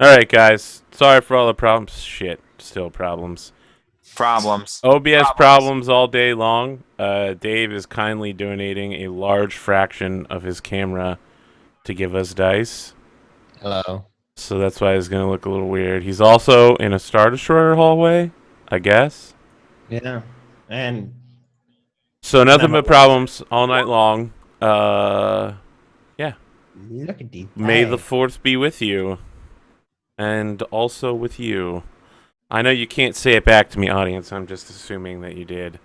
All right, guys. Sorry for all the problems. Shit, still problems. Problems. OBS Problems. problems all day long. Dave is kindly donating a large fraction of his camera to give us dice. Hello. So that's why it's going to look a little weird. He's also in a Star Destroyer hallway, I guess. Yeah. And So none nothing of but us problems all night long. Yeah. look at these. May the 4th be with you. And also with you. I know you can't say it back to me, audience. I'm just assuming that you did.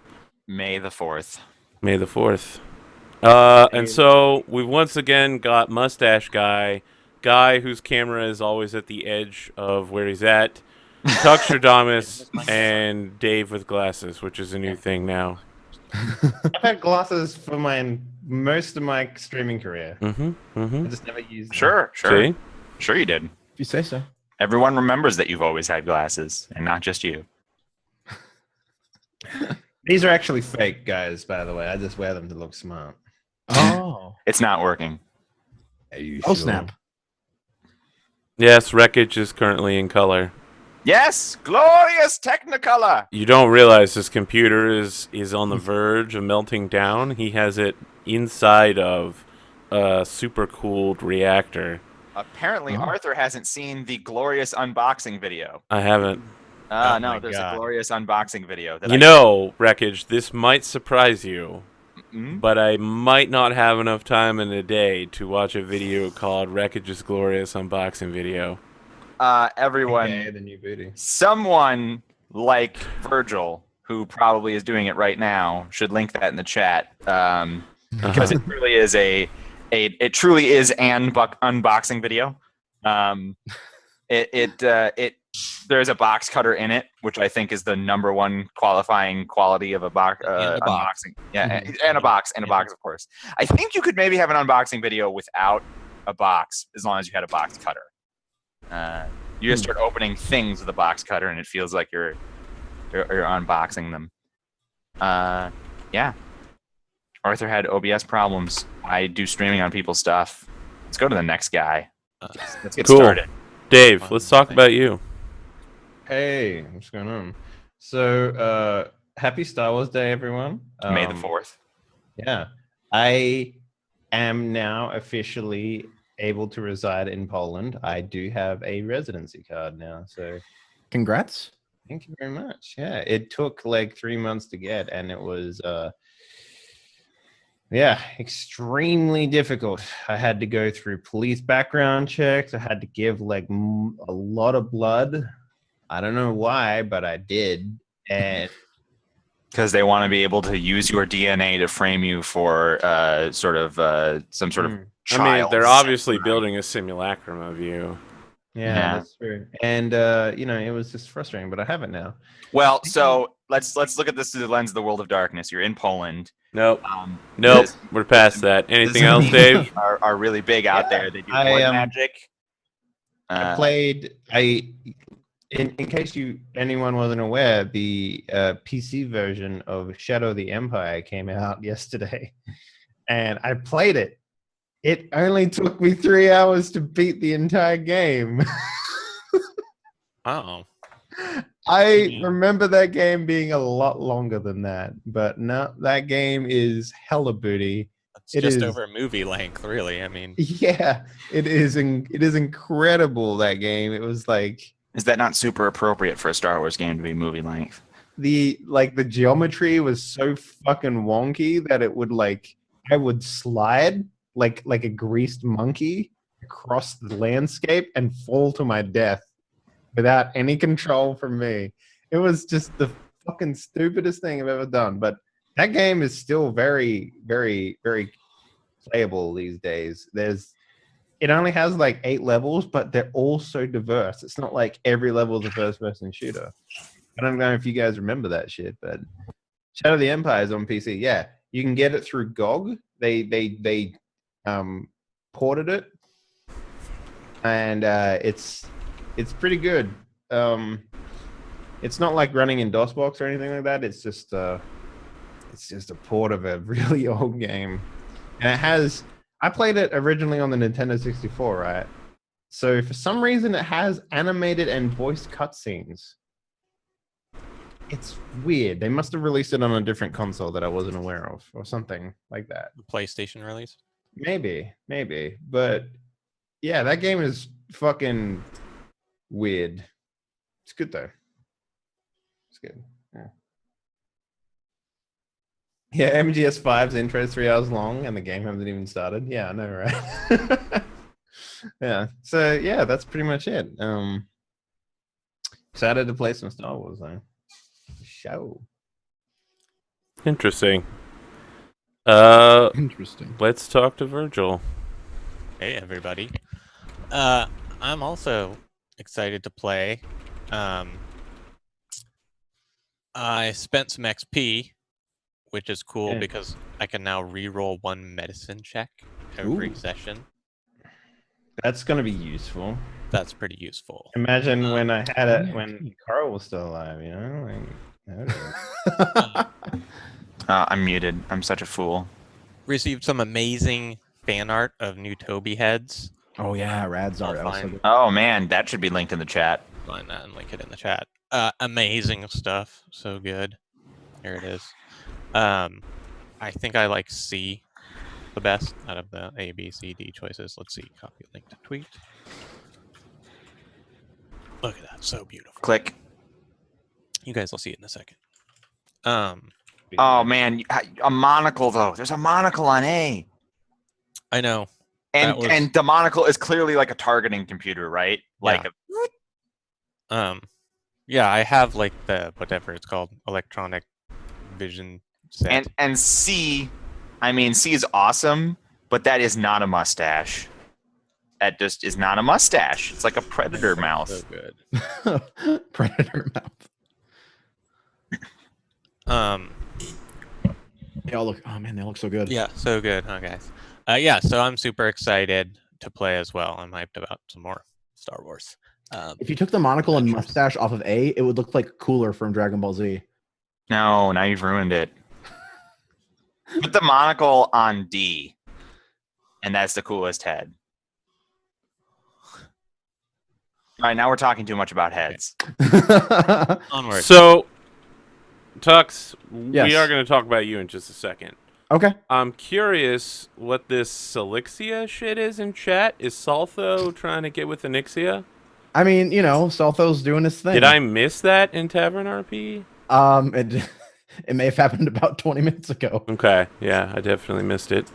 May the 4th. May the 4th. And so we've once again got Mustache Guy whose camera is always at the edge of where he's at, Tuxtradamus, and Dave with glasses, which is a new thing now. I've had glasses for most of my streaming career. Mm-hmm. I Mm-hmm. just never used them. Sure. See? Sure you did. If you say so. Everyone remembers that you've always had glasses, and not just you. These are actually fake, guys, by the way. I just wear them to look smart. Oh. It's not working. Oh, snap. Yes, Wreckage is currently in color. Yes, glorious Technicolor. You don't realize this computer is on the verge of melting down. He has it inside of a super cooled reactor. Apparently, Arthur hasn't seen the glorious unboxing video. I haven't. Oh No, my there's God. a glorious unboxing video. That You know, Wreckage, this might surprise you, Mhm. but I might not have enough time in a day to watch a video called Wreckage's Glorious Unboxing Video. Everyone, Okay, the new booty. someone like Virgil, who probably is doing it right now, should link that in the chat. Because it really is it truly is an unboxing video. There's a box cutter in it, which I think is the #1 qualifying quality of a box unboxing. Yeah, and a box, of course. I think you could maybe have an unboxing video without a box, as long as you had a box cutter. You just start opening things with a box cutter, and it feels like you're unboxing them. Yeah. Arthur had OBS problems. I do streaming on people's stuff. Let's go to the next guy. Let's get Cool. started. Dave, let's talk about you. Hey, what's going on? So, happy Star Wars Day, everyone. May the 4th. Yeah. I am now officially able to reside in Poland. I do have a residency card now, so Congrats. thank you very much. Yeah, it took like 3 months to get, and it was extremely difficult. I had to go through police background checks. I had to give like a lot of blood. I don't know why, but I did. And Because they want to be able to use your DNA to frame you for some sort of I mean, child. they're obviously building a simulacrum of you. yeah, that's true. And it was just frustrating, but I have it now. Well, so let's look at this through the lens of the world of darkness. You're in Poland. Nope. Nope. this- We're past that. Anything this- else, Dave? Are really big out there. They do I, blood um, magic. I played. In case anyone wasn't aware, the PC version of Shadow of the Empire came out yesterday, and I played it. It only took me 3 hours to beat the entire game. Oh. I remember that game being a lot longer than that, but no, that game is hella booty. It's It just is. over movie length, really. I mean, Yeah, it is. It is incredible, that game. It was like Is that not super appropriate for a Star Wars game to be movie length? the geometry was so fucking wonky that it would I would slide like a greased monkey across the landscape and fall to my death without any control from me. It was just the fucking stupidest thing I've ever done. But that game is still very, very, very playable these days. It only has like 8 levels, but they're all so diverse. It's not like every level is a first-person shooter. I don't know if you guys remember that shit, but Shadow of the Empire is on PC. Yeah, you can get it through GOG. They ported it, and it's pretty good. It's not like running in DOSBox or anything like that. It's just a port of a really old game, and it has. I played it originally on the Nintendo 64, right? So for some reason, it has animated and voiced cutscenes. It's weird. They must have released it on a different console that I wasn't aware of, or something like that. The PlayStation release. Maybe. But yeah, that game is fucking weird. It's good though. It's good. Yeah, MGS5's intro is 3 hours long and the game hasn't even started. Yeah, I know, right? Yeah. So yeah, that's pretty much it. Excited to play some Star Wars though. Show. Interesting. Interesting. Let's talk to Virgil. Hey everybody. I'm also excited to play. I spent some XP, which is cool because I can now re-roll 1 medicine check every session. That's gonna be useful. That's pretty useful. Imagine when I had it when Carl was still alive, you know? I'm muted. I'm such a fool. Received some amazing fan art of new Toby heads. Oh yeah, Raddosaurus. Oh man, that should be linked in the chat. Find that and link it in the chat. Amazing stuff. So good. Here it is. I think I like C the best out of the A, B, C, D choices. Let's see. Copy link to tweet. Look at that. So beautiful. Click. You guys will see it in a second. Oh man, a monocle though. There's a monocle on A. I know. And the monocle is clearly like a targeting computer, right? Like yeah, I have like the whatever it's called, electronic vision set. And C, I mean C is awesome, but that is not a mustache. That just is not a mustache. It's like a predator mouth. So good. Predator mouth. They all look. Oh man, they look so good. Yeah, so good, huh, guys? Yeah, so I'm super excited to play as well. I'm hyped about some more Star Wars. If you took the monocle and mustache off of A, it would look like Cooler from Dragon Ball Z. No, now you've ruined it. Put the monocle on D, and that's the coolest head. All right, now we're talking too much about heads. Onward. So, Tux, Yes. we are going to talk about you in just a second. Okay. I'm curious what this Silixia shit is in chat. Is Saltho trying to get with Anixia? I mean, you know, Saltho's doing his thing. Did I miss that in Tavern RP? It may have happened about 20 minutes ago. Okay, yeah, I definitely missed it.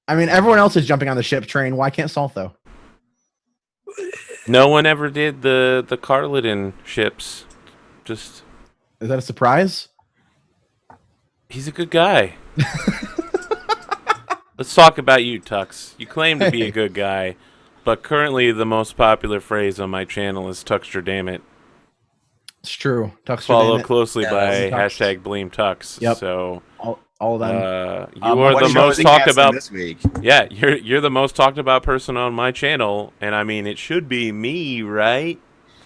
I mean, everyone else is jumping on the ship train. Why can't Saltho? No one ever did the Carlidin ships. Just Is that a surprise? he's a good guy. Let's talk about you, Tux. You claim to be a good guy, but currently the most popular phrase on my channel is Tuxter damn it. It's true. Tuxter, Followed damn it. closely by Tux. hashtag blame Tux. Yep. So All of them. you are What the show is most he talked canceling about. this week? Yeah, you're the most talked about person on my channel, and I mean it should be me, right?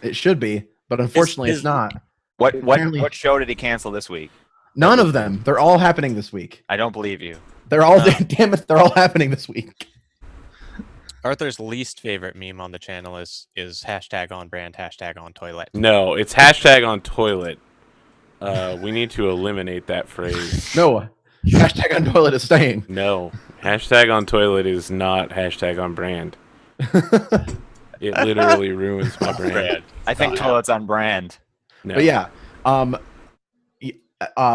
It should be, but unfortunately, it's not. What show did he cancel this week? None of them. They're all happening this week. I don't believe you. They're all damn it. They're all happening this week. Arthur's least favorite meme on the channel is hashtag on brand, hashtag on toilet. No, it's hashtag on toilet. We need to eliminate that phrase. No. Hashtag on toilet is staying. No, hashtag on toilet is not hashtag on brand. It literally ruins my brand. I think toilet's on brand. No. But yeah,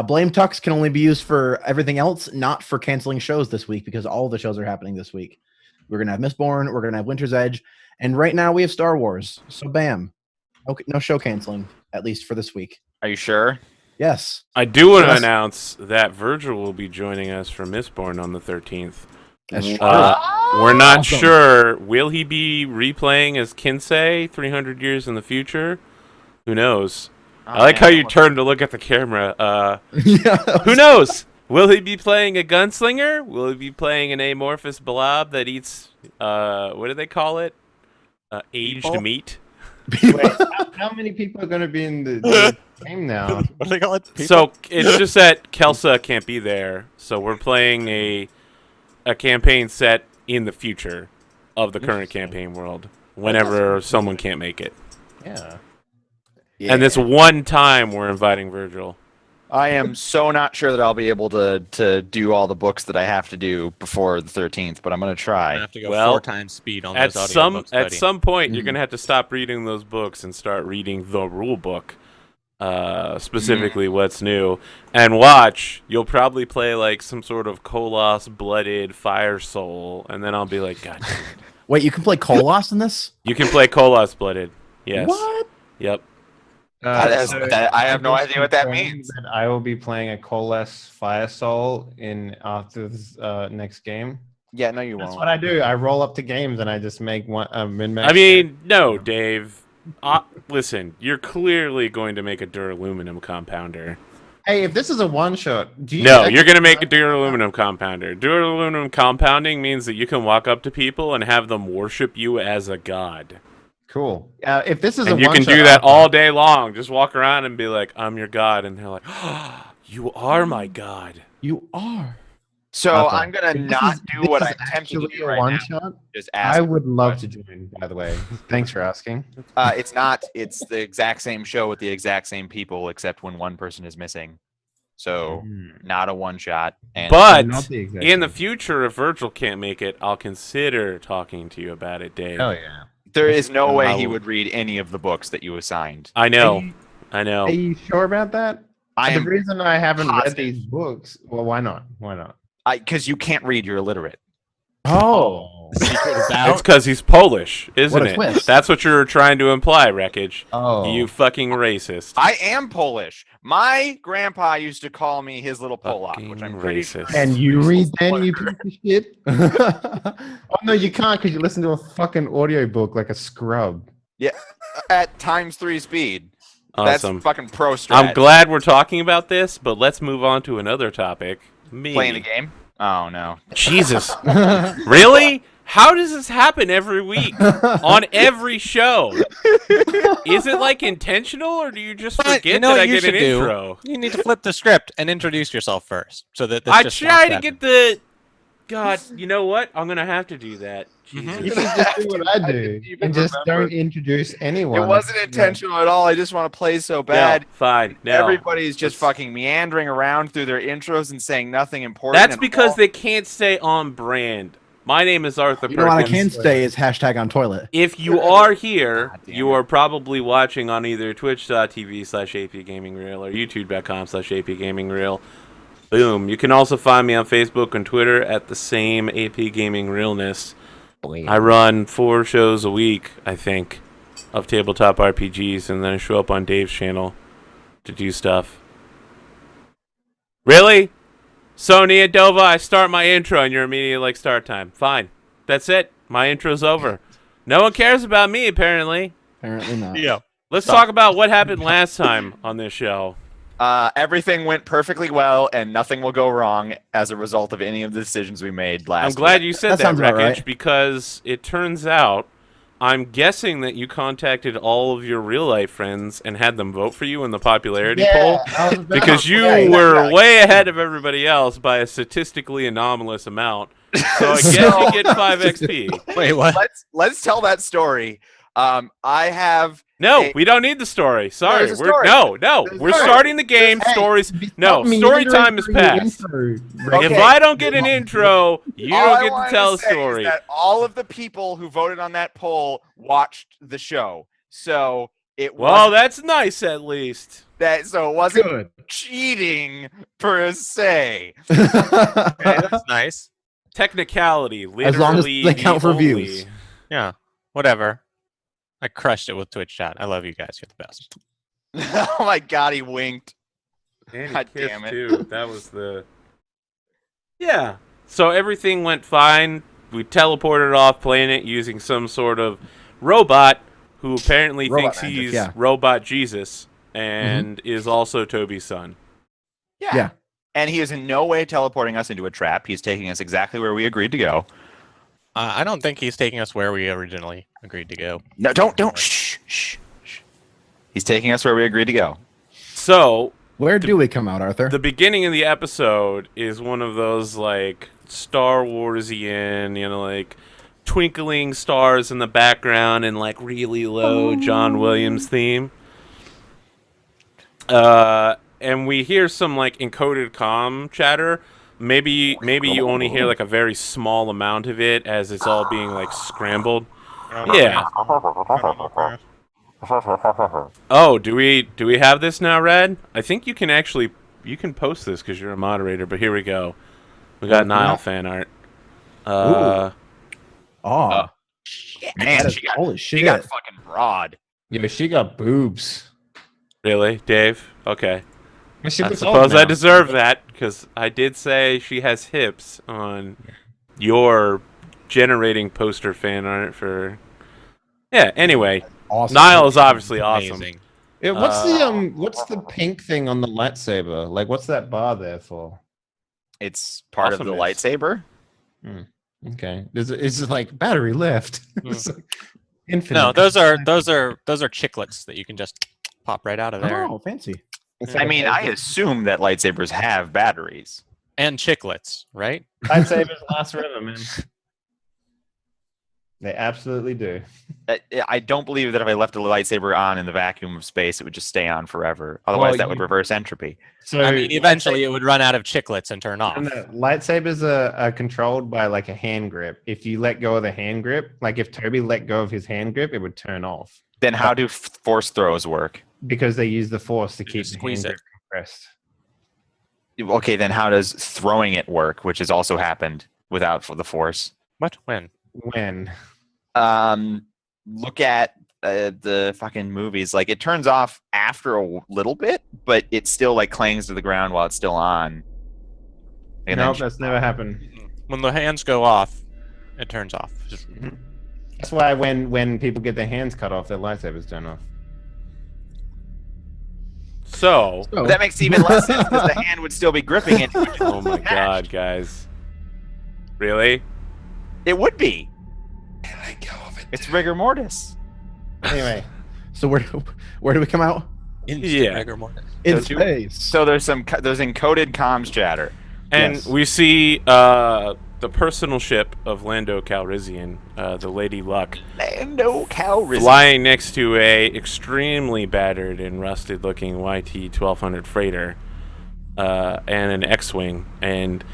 blame Tux can only be used for everything else, not for canceling shows this week, because all of the shows are happening this week. We're gonna have Mistborn, we're gonna have Winter's Edge, and right now we have Star Wars. So bam, no show canceling, at least for this week. Are you sure? Yes, I do want to Yes. announce that Virgil will be joining us for Mistborn on the 13th. that's true. We're not Awesome. sure. Will he be replaying as Kinsey 300 years in the future? Who knows? I like how you turned to look at the camera. Yeah, Who knows? Will he be playing a gunslinger? Will he be playing an amorphous blob that eats, what do they call it? Aged People? meat? Wait, how many people are going to be in the game now? What do they call it? So it's just that Kelsa can't be there, so we're playing a campaign set in the future. of the current campaign world whenever someone can't make it. Yeah. And this one time we're inviting Virgil. I am so not sure that I'll be able to do all the books that I have to do before the 13th, but I'm going to I try. have to go Well, 4 times speed on At those audiobooks, at buddy. some point, you're gonna have to stop reading those books and start reading the rule book, specifically what's new, and watch. You'll probably play like some sort of Koloss blooded fire soul, and then I'll be like, God damn it. Wait, you can play Koloss in this? You can play Koloss blooded. Yes. What? Yep. I have no idea what that means. That I will be playing a Coalesce Fire Soul in after this next game. Yeah, no, you That's won't. what I do. I roll up to games and I just make one min-max. I mean, no, Dave. Listen, you're clearly going to make a duraluminum compounder. hey, if this is a one shot, do you? No, you're going to make a duraluminum compounder. Duraluminum compounding means that you can walk up to people and have them worship you as a god. Cool. If this is And a you one can shot, do that all day long. Just walk around and be like, I'm your god. And they're like, oh, you are my god. You are. So Arthur, I'm going to if not this do is what I'm tempted to actually do a right one now. shot. Just ask. I would love to join. By the way, thanks for asking. It's not. It's the exact same show with the exact same people, except when one person is missing. So not a one shot. And But Not the exact in the same. future, if Virgil can't make it, I'll consider talking to you about it, Dave. Hell yeah. there is no way I he will- would read any of the books that you assigned. I know. Are you, I know. are you sure about that? I The am reason I haven't read positive. these books. Well, why not? Why not? because you can't read. You're illiterate. Oh. Secret is It's out. because he's Polish, isn't What a it? twist. That's what you're trying to imply, Wreckage. Oh. You fucking racist. I am Polish. My grandpa used to call me his little Polak, which I'm Fucking pretty racist. sure. And you read then, you Whatever. piece of shit. Oh no, you can't because you listen to a fucking audiobook like a scrub. At ×3 speed. Awesome. That's fucking pro strat. I'm glad we're talking about this, but let's move on to another topic. Me. Playing the game. Oh no. Jesus. Really? How does this happen every week on every show? Is it like intentional, or do you just But forget you know that what I you get an should do? intro? You need to flip the script and introduce yourself first, so that this I just try stops to happening. get the. God, you know what? I'm gonna have to do that. Jesus. You can just do what I do didn't even and just remember. don't introduce anyone. It wasn't intentional at all. I just want to play so bad. No, fine. No. Everybody's just That's- fucking meandering around through their intros and saying nothing important. That's and because all- they can't stay on brand. My name is Arthur You know what I Perkins. can say is hashtag on toilet. If you are here, God damn you it. are probably watching on either twitch.tv/APGamingREAL or youtube.com/APGamingREAL. Boom. You can also find me on Facebook and Twitter at the same AP Gaming Realness. I run 4 shows a week, I think, of tabletop RPGs, and then I show up on Dave's channel to do stuff. Really? Sony and Dova, I start my intro and you're immediately like start time. Fine. That's it. My intro's over. No one cares about me, apparently. Apparently not. Yeah. Let's talk about what happened last time on this show. Everything went perfectly well, and nothing will go wrong as a result of any of the decisions we made last. I'm glad you said That that, sounds about Wreckage, right. because it turns out I'm guessing that you contacted all of your real life friends and had them vote for you in the popularity poll. Because you were way ahead of everybody else by a statistically anomalous amount. So I guess you get 5 XP. Wait, what? Let's tell that story. I have No, Hey. we don't need the story. Sorry. There's a We're story. no. There's a We're story. starting the game. Stories. No, story time is past. Okay. If I don't get an intro, you all don't I get to wanted tell a say is story. that all of the people who voted on that poll watched the show, so it Well, wasn't that's nice at least. so it wasn't Good. cheating per se. Okay, that's nice. Technicality, literally. As long as they the count for only- views. Yeah. Whatever. I crushed it with Twitch chat. I love you guys. You're the best. Oh my god, he winked. And he God kissed, damn it. too. That was the. Yeah. So everything went fine. We teleported off planet using some sort of robot who apparently Robot thinks magic, he's yeah. Robot Jesus and is also Toby's son. Yeah. And he is in no way teleporting us into a trap. He's taking us exactly where we agreed to go. I don't think he's taking us where we originally agreed to go. No, don't. Shh, shh, shh. He's taking us where we agreed to go. So Where do we come out, Arthur? the beginning of the episode is one of those like Star Warsian, like twinkling stars in the background and like really low John Williams theme. And we hear some like encoded comm chatter. Maybe you only hear like a very small amount of it as it's all being like scrambled. Yeah. Oh, do we have this now, Red? I think you can post this because you're a moderator. But here we go. We got Nile fan art. Oh, Man, holy shit! she got fucking broad. Yeah, she got boobs. Really, Dave? Okay. Well, she I looks old suppose I now. deserve that because I did say she has hips on your generating poster fan art for. Yeah. Anyway, Awesome. Nile is obviously awesome. Amazing. Yeah, what's the pink thing on the lightsaber? Like, what's that bar there for? It's part of the Awesomeness. lightsaber. Okay, is it like battery left? It's like infinite. No, those are chiclets that you can just pop right out of there. Oh, fancy. I mean, I assume that lightsabers have batteries. And chiclets, right? lightsabers last forever, man. They absolutely do. I don't believe that if I left a lightsaber on in the vacuum of space, it would just stay on forever. Otherwise, Well, that would reverse entropy. So I mean, eventually it would run out of chiclets and turn off. No, lightsabers are controlled by like a hand grip. If you let go of the hand grip, like if Toby let go of his hand grip, it would turn off Then how do force throws work? because they use the force to keep just the squeeze hand it. grip compressed. Okay, then how does throwing it work, which has also happened without the force? What? When? When? Look at the fucking movies. Like, it turns off after a little bit, but it still like clings to the ground while it's still on. And Nope, then that's never happened. When the hands go off, it turns off. Just- That's why when people get their hands cut off, their lightsabers turn off. So, that makes even less sense because the hand would still be gripping it. oh my god, guys. Really? It would be. It's rigor mortis. Anyway, So where do we come out? Yeah. rigor mortis. In So space. So there's encoded comms chatter. And Yes. we see the personal ship of Lando Calrissian, the Lady Luck, Lando Calrissian. flying next to a extremely battered and rusted-looking YT-1200 freighter and an X-wing. And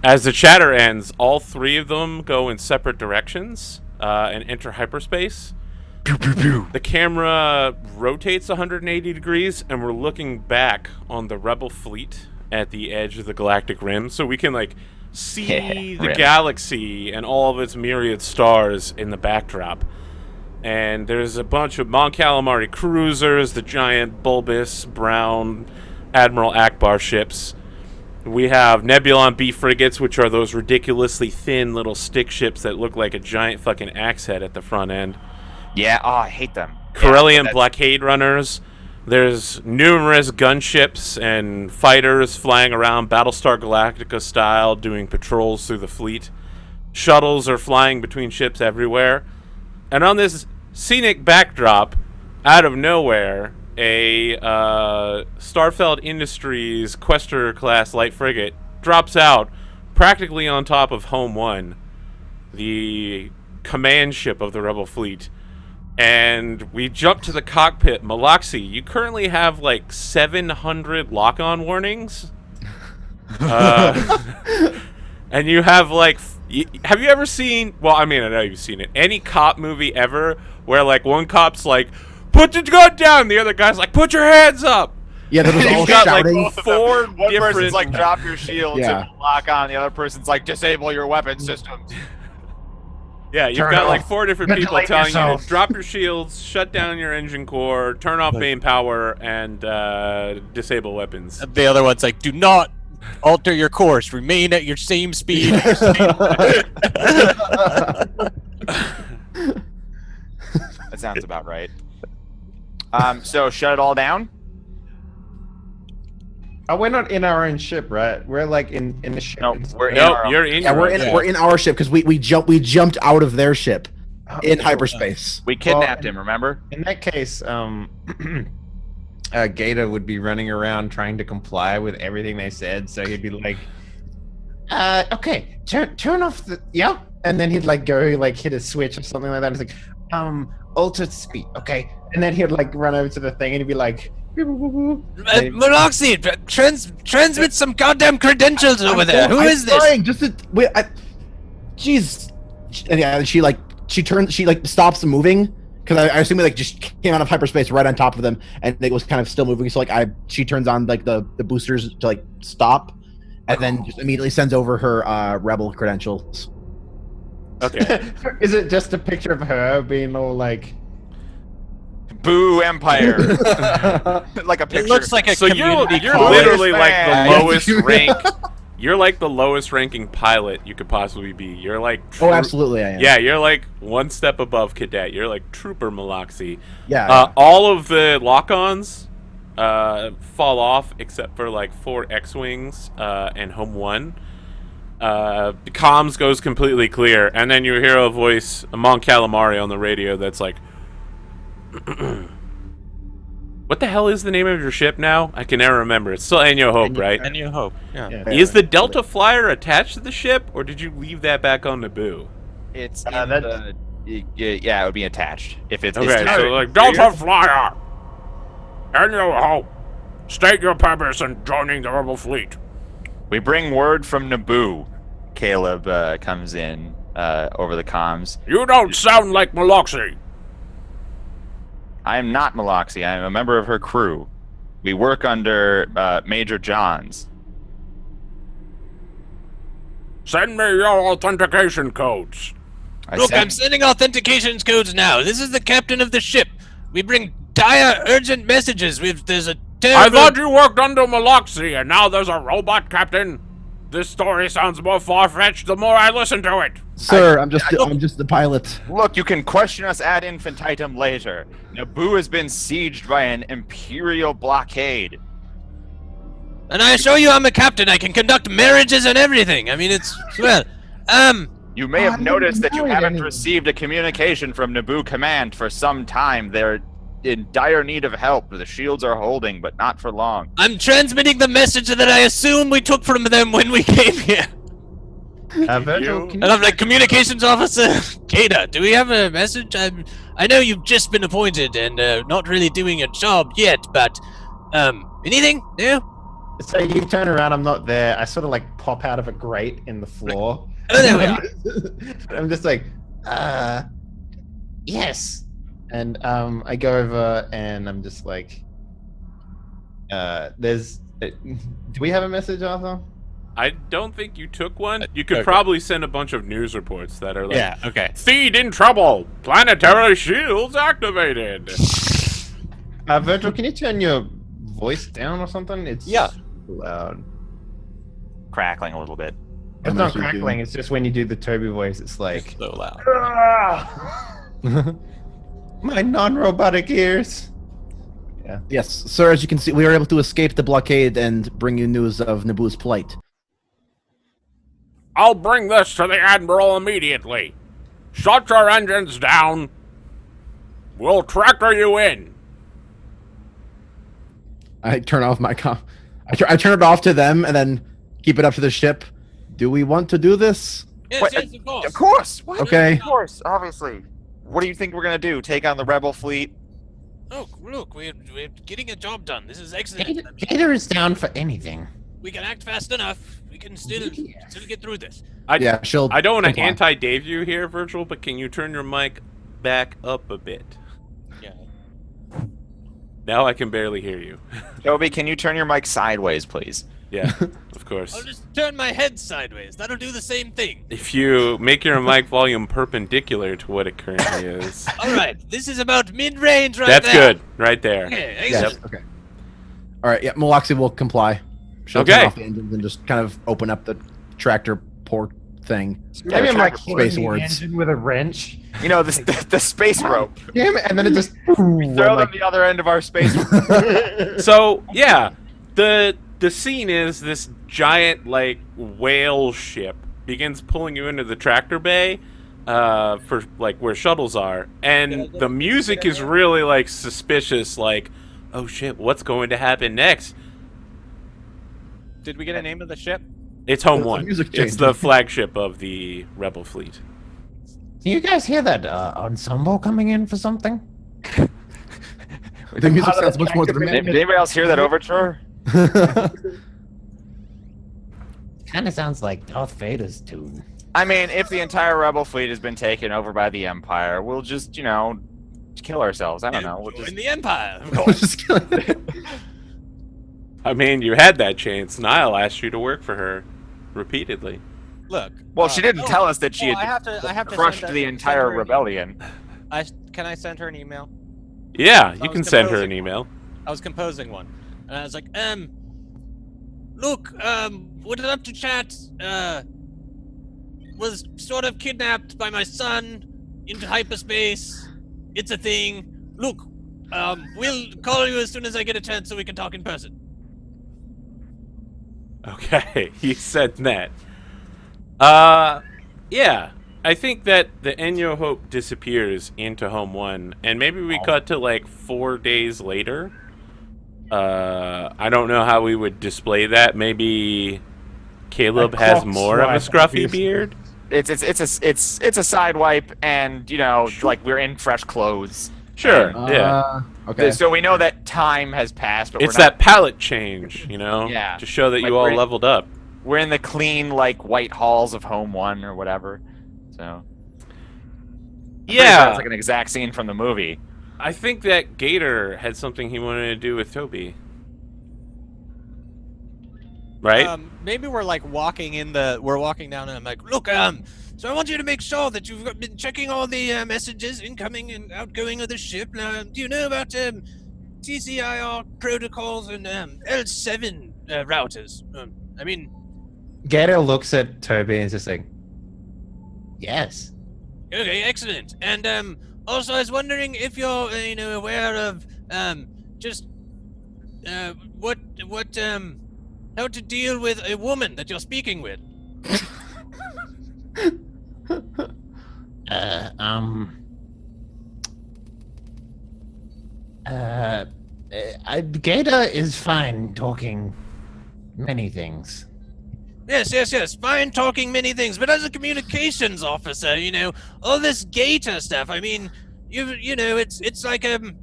as the chatter ends, all three of them go in separate directions and enter hyperspace. The camera rotates 180 degrees, and we're looking back on the Rebel fleet at the edge of the galactic rim, so we can like see the Rim. galaxy and all of its myriad stars in the backdrop. And there's a bunch of Mon Calamari cruisers, the giant bulbous brown Admiral Akbar ships. We have Nebulon B frigates, which are those ridiculously thin little stick ships that look like a giant fucking axe head at the front end. Yeah, oh, I hate them. Corellian Yeah, blockade runners. There's numerous gunships and fighters flying around Battlestar Galactica style, doing patrols through the fleet. Shuttles are flying between ships everywhere. And on this scenic backdrop, out of nowhere, a Starfelt Industries Questor class light frigate drops out practically on top of Home 1, the command ship of the Rebel fleet. And we jump to the cockpit. Malaxi, you currently have like 700 lock-on warnings. And you have like... have you ever seen... Well, I mean, I know you've seen it. Any cop movie ever where like one cop's like, put your gun down! The other guy's like, put your hands up! Yeah, that was all You've got like shouting. four One different... person's like, drop your shields Yeah. and lock on. The other person's like, disable your weapon systems. Yeah, you've Turn got like off. 4 different people Ventilate telling you yourself. to drop your shields, shut down your engine core, turn off main power, and disable weapons. The other one's like, do not alter your course. Remain at your same speed. That sounds about right. So shut it all down. oh, we're not in our own ship, right? We're like in the ship. No, we're in Nope, our own- you're in Yeah, your we're own in ship. we're in our ship because we jumped out of their ship Oh, in cool. hyperspace. We kidnapped him. Remember? In that case, Gator would be running around trying to comply with everything they said. So he'd be like, "Okay, turn off the and then he'd like go like hit a switch or something like that. It's like, altered speed, okay? And then he'd like run over to the thing and he'd be like, Maloxy, transmit some goddamn credentials over there. Who is this? Trying, just to, wait, jeez. Yeah, she stops moving because I assume it like just came out of hyperspace right on top of them, and it was kind of still moving. So like she turns on like the boosters to like stop, and then just immediately sends over her rebel credentials. Okay. Is it just a picture of her being all like, Boo Empire. Like a picture. It looks like a So community you're college. literally like fan. the lowest rank. You're like the lowest ranking pilot you could possibly be. You're like Oh, absolutely, I am. Yeah, you're like one step above cadet. You're like Trooper Maloxy. Yeah. All of the lock-ons fall off except for like 4 X-wings and Home 1. The comms goes completely clear, and then you hear a voice, a Mon Calamari on the radio that's like, what the hell is the name of your ship now? I can never remember. It's still A New Hope, right? And you hope. Yeah. Is the Delta Flyer attached to the ship, or did you leave that back on Naboo? It's that- yeah, it would be attached if it's Okay, it's so like Delta Flyer, A New Hope, state your purpose in joining the Rebel fleet. We bring word from Naboo. Caleb comes in over the comms. You don't sound like Maloxy. I am not Maloxy. I am a member of her crew. We work under Major Johns. Send me your authentication codes. Look, I'm sending authentication codes now. This is the captain of the ship. We bring dire, urgent messages. There's a terrible... I thought you worked under Maloxy, and now there's a robot captain. This story sounds more far-fetched the more I listen to it. Sir, I'm just the pilot. Look, you can question us ad infinitum later. Naboo has been sieged by an Imperial blockade. And I assure you I'm a captain. I can conduct marriages and everything. I mean, it's... Well, You may have noticed that you married haven't anyone. received a communication from Naboo Command for some time. They're in dire need of help. The shields are holding, but not for long. I'm transmitting the message that I assume we took from them when we came here. Virgil, can And I'm like, communications officer, Kata, do we have a message? I know you've just been appointed and not really doing your job yet, but anything? No? So you turn around, I'm not there. I sort of like pop out of a grate in the floor. Oh, there we are. I'm just like, yes. And I go over and I'm just like, do we have a message, Arthur? I don't think you took one. You could probably send a bunch of news reports that are like, Yeah, okay. Theed in trouble! Planetary shields activated! Virgil, can you turn your voice down or something? It's loud. Crackling a little bit. It's not crackling, it's just when you do the Toby voice, it's like, So loud. my non-robotic ears. Yes, sir. As you can see, we were able to escape the blockade and bring you news of Naboo's plight. I'll bring this to the Admiral immediately. Shut your engines down. We'll tractor you in. I turn off my I turn it off to them and then keep it up to the ship. Do we want to do this? Yes, What? yes, of course. Of course. What? Okay. Of course. Obviously. What do you think we're gonna do? Take on the rebel fleet? Look, we're getting a job done. This is excellent. I mean, Gator is down for anything. we can act fast enough. We can still get through this. I don't want to comply. anti-Dave you here, Virgil, but can you turn your mic back up a bit? Yeah. Now I can barely hear you. Toby, can you turn your mic sideways, please? Yeah, of course. I'll just turn my head sideways. That'll do the same thing. If you make your mic volume perpendicular to what it currently is. All right, this is about mid-range right That's now. good, right there. Okay, Yes. excellent. Okay. All right. Yeah, Maloxy will comply. She'll Okay. turn off the engines and just kind of open up the tractor port thing. Maybe I'm like Space hitting the words. engine with a wrench. You know, the space rope. Damn it, and then it just Throw them the other end of our space rope. So yeah, the scene is this giant like whale ship begins pulling you into the tractor bay for like where shuttles are, and the music is really like suspicious, like, oh shit, what's going to happen next? Did we get a name of the ship? It's Home The One. music It's changes. the flagship of the Rebel fleet. Can you guys hear that ensemble coming in for something? The music sounds much more Did dramatic. anybody else hear that overture? Kind of sounds like Darth Vader's tune. I mean, if the entire rebel fleet has been taken over by the Empire, we'll just, kill ourselves. I don't know. We'll Join just... the Empire, of course. Just kidding. I mean, you had that chance. Niall asked you to work for her repeatedly. Look. Well, she didn't tell us that she I had have to crushed send the send entire her an rebellion. Can I send her an email? Yeah, So you I can was send her an composing email. I was composing one, and I was like, look, would love to chat. Was sort of kidnapped by my son into hyperspace. It's a thing. Look, we'll call you as soon as I get a chance so we can talk in person. Okay, he said that. Yeah. I think that the Enyo Hope disappears into Home 1, and maybe we cut to like 4 days later. I don't know how we would display that. Maybe Caleb A has clock more of a swipe, scruffy obviously. beard. It's a side wipe, and like we're in fresh clothes. Sure, And, yeah. Okay. So we know that time has passed, but It's we're not, that palette change, Yeah. to show that Like you all we're- leveled up. we're in the clean, like, white halls of Home 1 or whatever. So I'm pretty sure it's like an exact scene from the movie. I think that Gator had something he wanted to do with Toby. Right? Maybe we're like walking down and I'm like, look, so I want you to make sure that you've been checking all the messages incoming and outgoing of the ship. Now, do you know about TCIR protocols and L7 routers? I mean, Gator looks at Toby and is just like, yes. okay, excellent. And also, I was wondering if you're aware of just what how to deal with a woman that you're speaking with. Gator is fine talking many things. Yes. Fine talking many things, but as a communications officer, all this Gator stuff. I mean, it's like do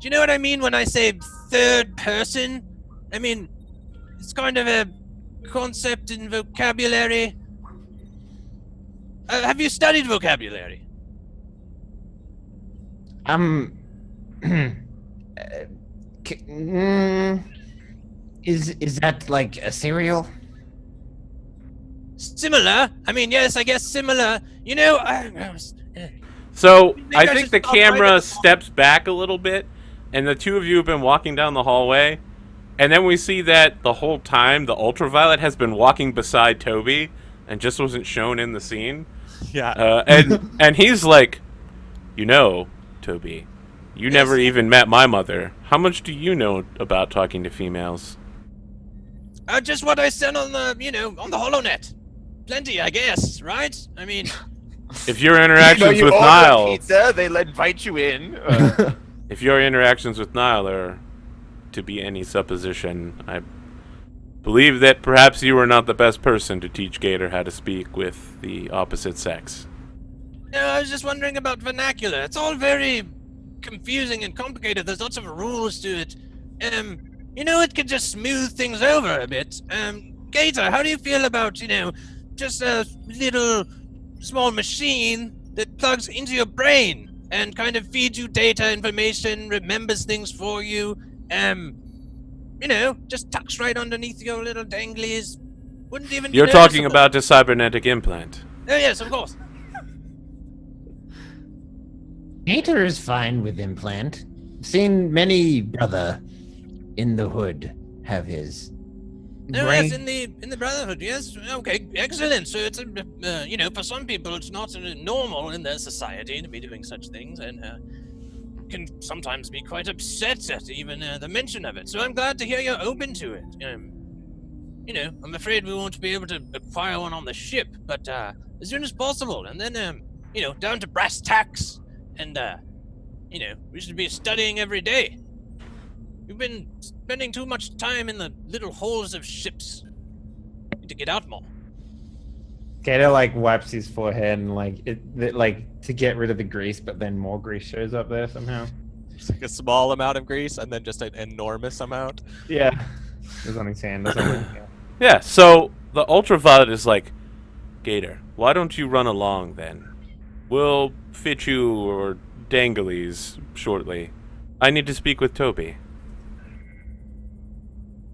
you know what I mean when I say third person? I mean, it's kind of a concept in vocabulary. Have you studied vocabulary? Is that like a cereal? Similar. I mean, yes, I guess similar. So Maybe I I think just the stop right at camera the- steps back a little bit, and the two of you have been walking down the hallway, and then we see that the whole time the ultraviolet has been walking beside Toby and just wasn't shown in the scene. Yeah. And he's like, Toby, you never even met my mother. How much do you know about talking to females? Just what I said on the, on the HoloNet. Plenty, I guess, right? I mean, If your interactions you with order Niall, pizza, they invite you in. if your interactions with Niall are to be any supposition, I believe that perhaps you are not the best person to teach Gator how to speak with the opposite sex. no, I was just wondering about vernacular. It's all very confusing and complicated. There's lots of rules to it. It could just smooth things over a bit. Gator, how do you feel about, just a little small machine that plugs into your brain and kind of feeds you data information, remembers things for you, just tucks right underneath your little danglies. Wouldn't even be You're talking noticeable. about the cybernetic implant. Oh, yes, of course. Gator is fine with implant. Seen many brother in the hood have his. Oh, brain. yes, in the Brotherhood, yes. Okay, excellent. So it's for some people, it's not normal in their society to be doing such things, and can sometimes be quite upset at even the mention of it. So I'm glad to hear you're open to it. I'm afraid we won't be able to acquire one on the ship, but as soon as possible, and then down to brass tacks, and we should be studying every day. We've been spending too much time in the little holes of ships. Need to get out more. Gator like wipes his forehead and like to get rid of the grease, but then more grease shows up there somehow. Just like a small amount of grease and then just an enormous amount. Yeah. There's on his hand. That's all I can. Yeah, so the ultraviolet is like, Gator, why don't you run along then? We'll fit you or danglies shortly. I need to speak with Toby.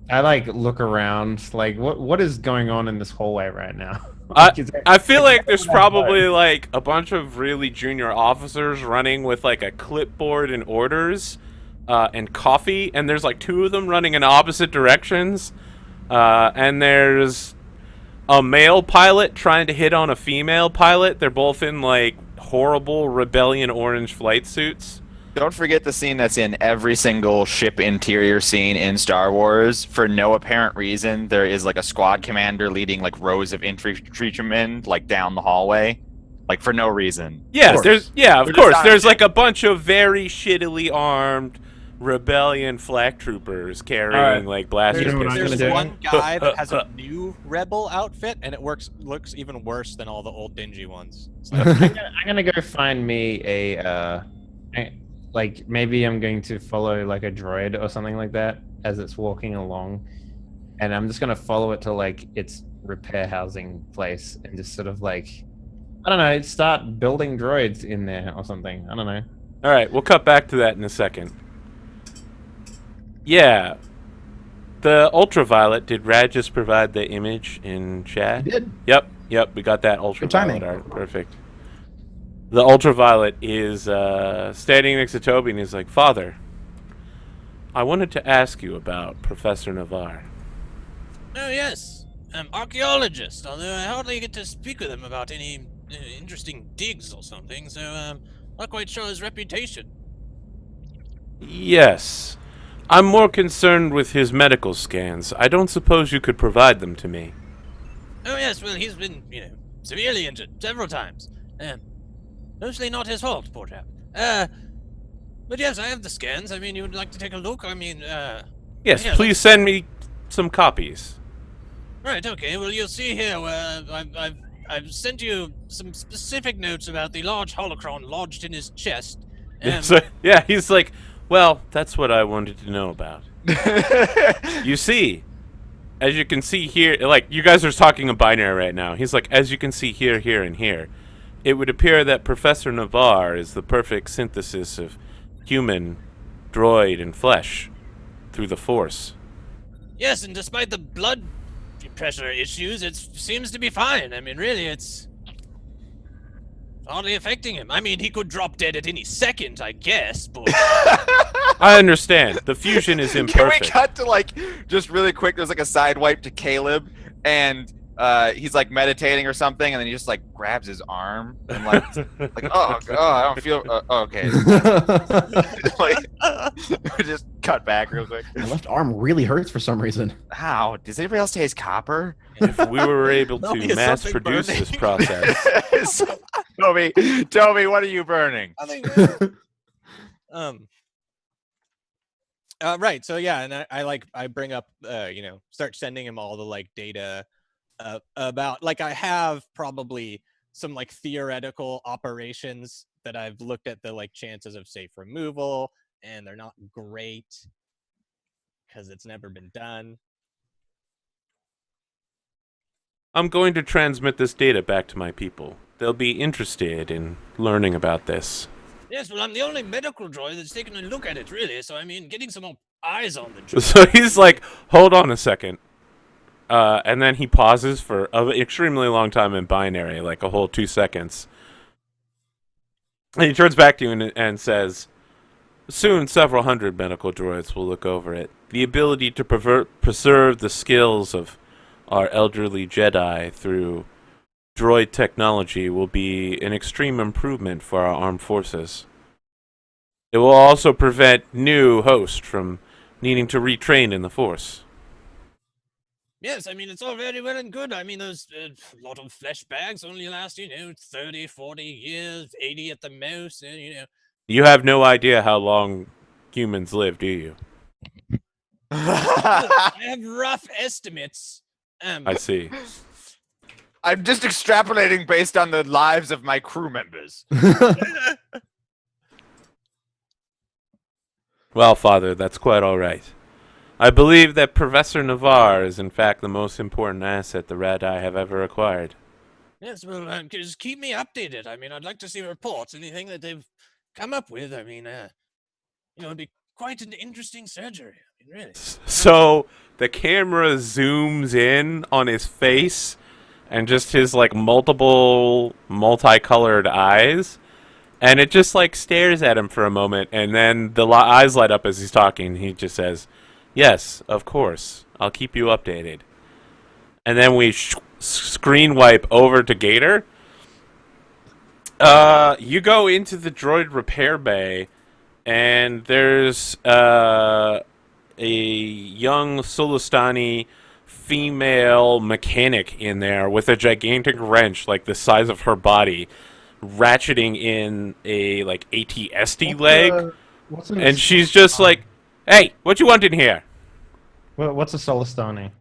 I like look around, like what is going on in this hallway right now? I feel like there's probably like a bunch of really junior officers running with like a clipboard and orders and coffee, and there's like two of them running in opposite directions, and there's a male pilot trying to hit on a female pilot. They're both in like horrible rebellion orange flight suits. Don't forget the scene that's in every single ship interior scene in Star Wars. For no apparent reason, there is like a squad commander leading like rows of infantrymen like down the hallway, like for no reason. Yeah, of course. There's it. like a bunch of very shittily armed rebellion flak troopers carrying like blaster You know what I'm pistols. There's gonna do? one guy that has a new rebel outfit, and it looks even worse than all the old dingy ones. It's like, I'm gonna go find me like maybe I'm going to follow like a droid or something like that as it's walking along, and I'm just gonna follow it to like its repair housing place and just sort of like, I don't know, start building droids in there or something. I don't know. All right, we'll cut back to that in a second. Yeah, the ultraviolet. Did Rad just provide the image in chat? He did. Yep. We got that ultraviolet timing. art. Perfect. The ultraviolet is standing next to Toby, and he's like, "Father, I wanted to ask you about Professor Navarre." Oh, yes. Archaeologist, although I hardly get to speak with him about any interesting digs or something, so not quite sure his reputation. Yes. I'm more concerned with his medical scans. I don't suppose you could provide them to me. Oh, yes, well, he's been, severely injured several times. Mostly not his fault, poor chap. But yes, I have the scans. I mean, you would like to take a look? I mean, Yes, yeah, please send me some copies. Right, okay, well, you'll see here where I've sent you some specific notes about the large holocron lodged in his chest. So, yeah, he's like, well, that's what I wanted to know about. You see, as you can see here, like, you guys are talking a binary right now. He's like, as you can see here, here, and here, it would appear that Professor Navarre is the perfect synthesis of human, droid, and flesh through the Force. Yes, and despite the blood pressure issues, it seems to be fine. I mean, really, it's hardly affecting him. I mean, he could drop dead at any second, I guess, but... I understand. The fusion is Can we imperfect. cut to like just really quick? There's like a side wipe to Caleb, and he's like meditating or something, and then he just like grabs his arm and like oh I don't feel okay. Like, just cut back real quick. My left arm really hurts for some reason. How does anybody else taste copper? If we were able Tell me to it's mass something produce burning. this process. Toby, what are you burning? I think. Right. So yeah, and I bring up start sending him all the like data about like I have probably some like theoretical operations that I've looked at the like chances of safe removal, and they're not great because it's never been done. I'm going to transmit this data back to my people. They'll be interested in learning about this. Yes, well, I'm the only medical droid that's taken a look at it, really, so I mean, getting some more eyes on the droid. So he's like, hold on a second. And then he pauses for an extremely long time in binary, like a whole 2 seconds. And he turns back to you and says, soon several hundred medical droids will look over it. The ability to preserve the skills of our elderly Jedi through droid technology will be an extreme improvement for our armed forces. It will also prevent new hosts from needing to retrain in the Force. Yes, I mean, it's all very well and good. I mean, those lot of flesh bags only last, 30, 40 years, 80 at the most, and, You have no idea how long humans live, do you? I have rough estimates. I see. I'm just extrapolating based on the lives of my crew members. Well, Father, that's quite all right. I believe that Professor Navarre is in fact the most important asset the Radii have ever acquired. Yes, well, just keep me updated. I mean, I'd like to see reports, anything that they've come up with. I mean, it'd be quite an interesting surgery. I mean, really. So the camera zooms in on his face and just his like multicolored eyes, and it just like stares at him for a moment, and then the eyes light up as he's talking. He just says, "Yes, of course. I'll keep you updated." And then we screen wipe over to Gator. You go into the droid repair bay, and there's a young Solistani female mechanic in there with a gigantic wrench like the size of her body, ratcheting in a like AT-ST leg, and she's just like, "Hey, what you want in here?" What's a Solistani?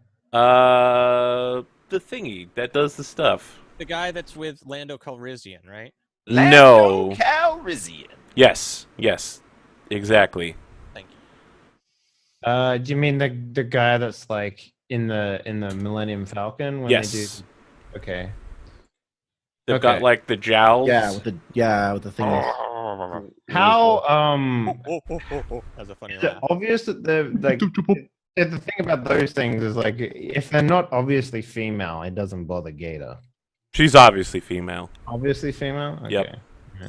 The thingy that does the stuff. The guy that's with Lando Calrissian, right? No. Calrissian. Yes, exactly. Thank you. Do you mean the guy that's like in the Millennium Falcon when Yes. they do? Okay. They've Okay. got like the jowls. Yeah, with the thing. How That's a funny is it laugh. obvious that they're like the thing about those things is like if they're not obviously female, it doesn't bother Gator. She's obviously female. Obviously female. Okay. Yep.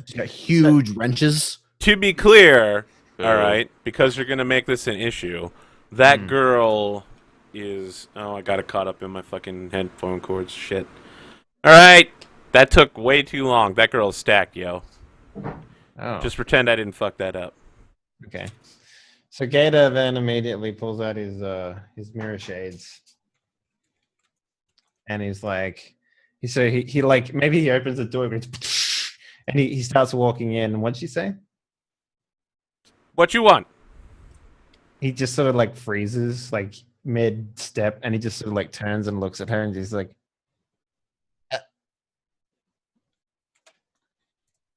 She's got huge wrenches. To be clear, all right, because you're gonna make this an issue. That girl is. Oh, I got it caught up in my fucking headphone cords. Shit. All right, that took way too long. That girl's stacked, yo. Oh. Just pretend I didn't fuck that up. Okay. So Gator then immediately pulls out his mirror shades, and he's like, he like maybe he opens the door, and he starts walking in. And what'd she say? What you want? He just sort of like freezes like mid step, and he just sort of like turns and looks at her, and he's like,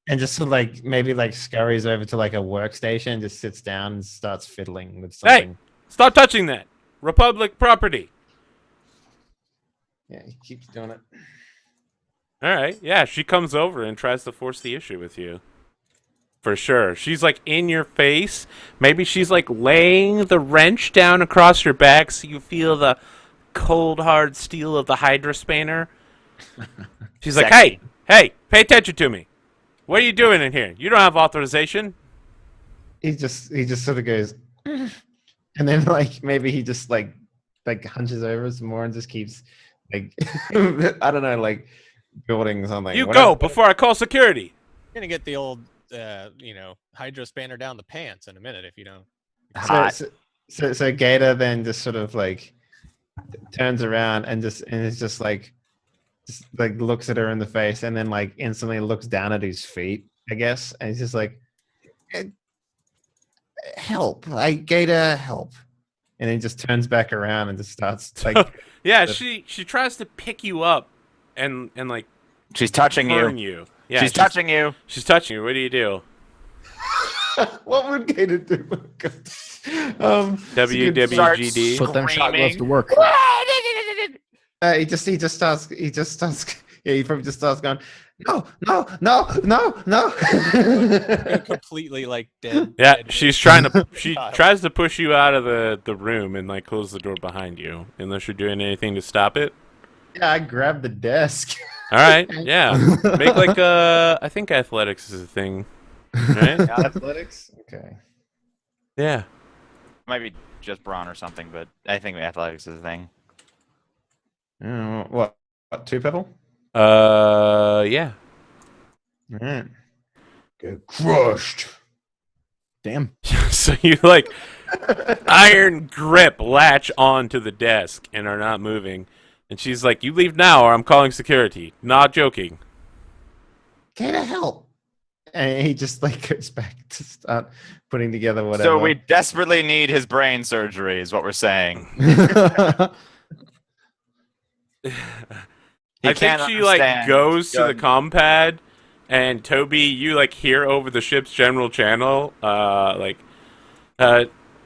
and just sort of like maybe like scurries over to like a workstation, and just sits down and starts fiddling with something. Hey, stop touching that. Republic property. Yeah, he keeps doing it. All right. Yeah, she comes over and tries to force the issue with you. For sure. She's like in your face. Maybe she's like laying the wrench down across your back so you feel the cold, hard steel of the Hydra spanner. She's like, hey, pay attention to me. What are you doing in here? You don't have authorization. He just sort of goes, and then like maybe he just like hunches over some more and just keeps like I don't know, like building something. You Whatever. go before I call security. You're gonna get the old, Hydra spanner down the pants in a minute if you don't. So Gator then just sort of like turns around and is just like looks at her in the face and then like instantly looks down at his feet, I guess, and he's just like, help, Gator, help. And then just turns back around and just starts like Yeah, she tries to pick you up and like She's touching turn you. you. Yeah, She's touching you. She's touching you. What do you do? what would Gator do? WWGD. Put them shot gloves to work. He just starts. Yeah, he probably just starts going, no. You're completely like dead. Yeah, dead she child. tries to push you out of the room and like close the door behind you, unless you're doing anything to stop it. Yeah, I grabbed the desk. All right, yeah. Make like I think athletics is a thing, right? Athletics. Okay. Yeah. Might be just brawn or something, but I think athletics is a thing. What? 2 pebble? Yeah. All right. Get crushed. Damn. So you like iron grip latch onto the desk and are not moving. And she's like, "You leave now, or I'm calling security." Not joking. Gator, help! And he just like goes back to start putting together whatever. So we desperately need his brain surgery, is what we're saying. I think she like goes to the comm pad, and Toby, you like hear over the ship's general channel,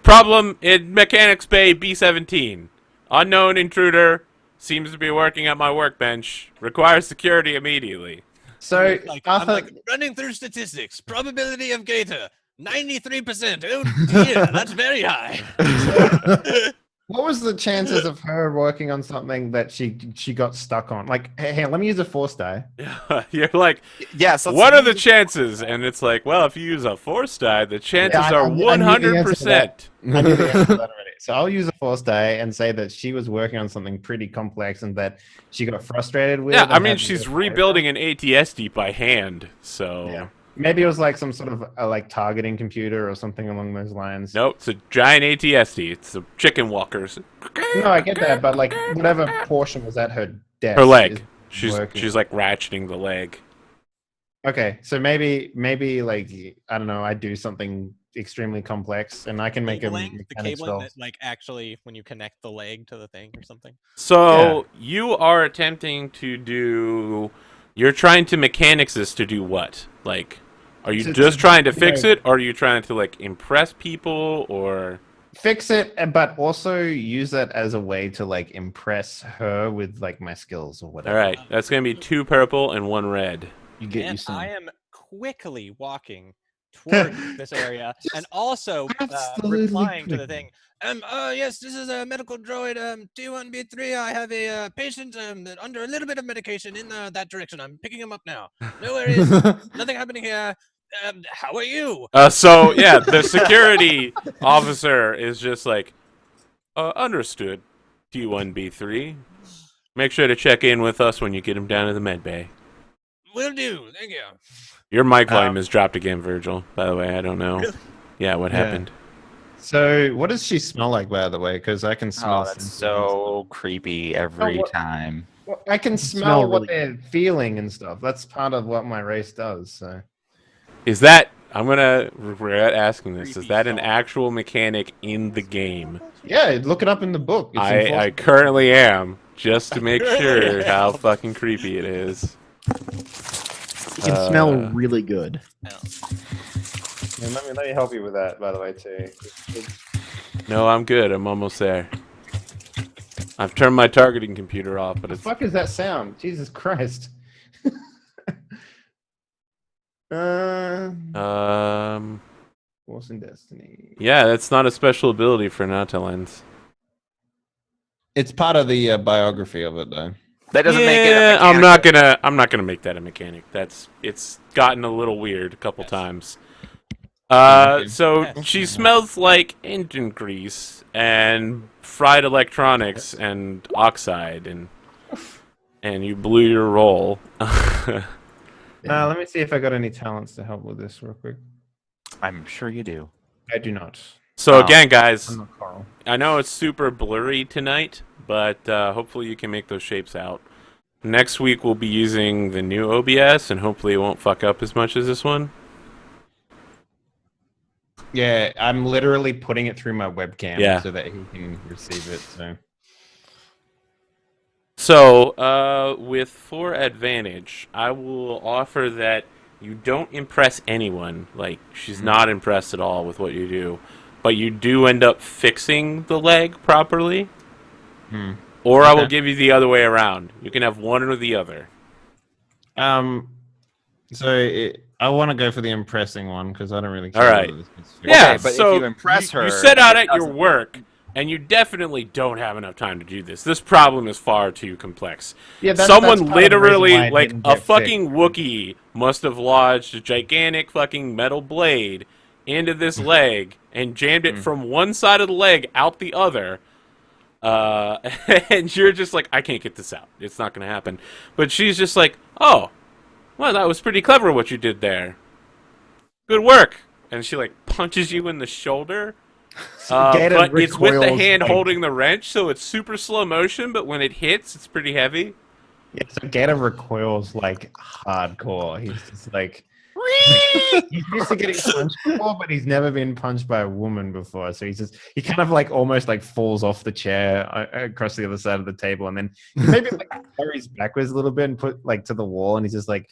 problem in Mechanics Bay B-17. Unknown intruder seems to be working at my workbench. Requires security immediately. So I'm like running through statistics. Probability of Gator 93%. Oh dear, that's very high. what was the chances of her working on something that she got stuck on? Like, hey, let me use a force die. You're like, yes. What are the chances? And it's like, well, if you use a force die, the chances are 100%. I knew the answer to that already. So I'll use a force die and say that she was working on something pretty complex and that she got frustrated with. Yeah, I mean, she's rebuilding an ATSD by hand, so. Yeah. Maybe it was like some sort of like targeting computer or something along those lines. Nope, it's a giant ATSD. It's the chicken walkers. No, I get that, but like whatever portion was at her desk. Her leg. She's like ratcheting the leg. Okay, so maybe like I don't know. I do something extremely complex, and I can make the mechanic cabling spell. that like actually when you connect the leg to the thing or something. So you are attempting to do. You're trying to mechanics this to do what? Like, are you just trying to fix it, or are you trying to like impress people, or fix it, but also use it as a way to like impress her with like my skills or whatever? All right, that's gonna be 2 purple and 1 red. You get And used to I am quickly walking toward this area and also replying to the thing. Yes, this is a medical droid, T1B3. I have a patient under a little bit of medication in that direction. I'm picking him up now. No worries. Nothing happening here. How are you? So yeah, the security officer is just like, understood, T1B3. Make sure to check in with us when you get him down to the med bay. Will do. Thank you. Your mic volume is dropped again, Virgil. By the way, I don't know. Really? Yeah, what happened? So, what does she smell like, by the way? Because I can smell. Oh, that's so creepy every time. Well, I can smell what really they're feeling and stuff. That's part of what my race does. So, Is that? I'm gonna regret asking this. Is Creepy that an song. actual mechanic in the game? yeah, look it up in the book. It's I enforced. currently am, just to make sure how fucking creepy it is. You can smell really good. Yeah, let me help you with that, by the way, too. No, I'm good. I'm almost there. I've turned my targeting computer off, but What it's. the fuck is that sound? Jesus Christ. Force and Destiny. Yeah, that's not a special ability for Nautilens. It's part of the biography of it, though. That doesn't make it. Yeah, I'm not gonna make that a mechanic. It's gotten a little weird a couple times. So she smells like engine grease and fried electronics and oxide, and you blew your roll. Let me see if I got any talents to help with this real quick. I'm sure you do. I do not. So again, guys, I'm not Carl. I know it's super blurry tonight, but hopefully you can make those shapes out. Next week we'll be using the new OBS, and hopefully it won't fuck up as much as this one. Yeah, I'm literally putting it through my webcam so that he can receive it. So, with for advantage, I will offer that you don't impress anyone. Like, she's not impressed at all with what you do. But you do end up fixing the leg properly. Or I will give you the other way around. You can have one or the other. I want to go for the impressing one because I don't really care. All right. whether this gets fixed. Yeah, but so if you impress her, you set out it at your doesn't- work, and you definitely don't have enough time to do this. This problem is far too complex. Yeah, that's Someone part of the reason literally, why it like didn't a get fucking fixed. Wookiee, must have lodged a gigantic fucking metal blade into this leg and jammed it from one side of the leg out the other. And you're just like, I can't get this out. It's not going to happen. But she's just like, oh, well, that was pretty clever what you did there. Good work. And she like punches you in the shoulder. Gator But it's with the recoils, hand like- holding the wrench, so it's super slow motion, but when it hits, it's pretty heavy. Yeah, so Gator recoils like hardcore. He's just like, He's used to getting punched before, but he's never been punched by a woman before. So he kind of like almost like falls off the chair across the other side of the table, and then he maybe like hurries backwards a little bit and put like to the wall, and he's just like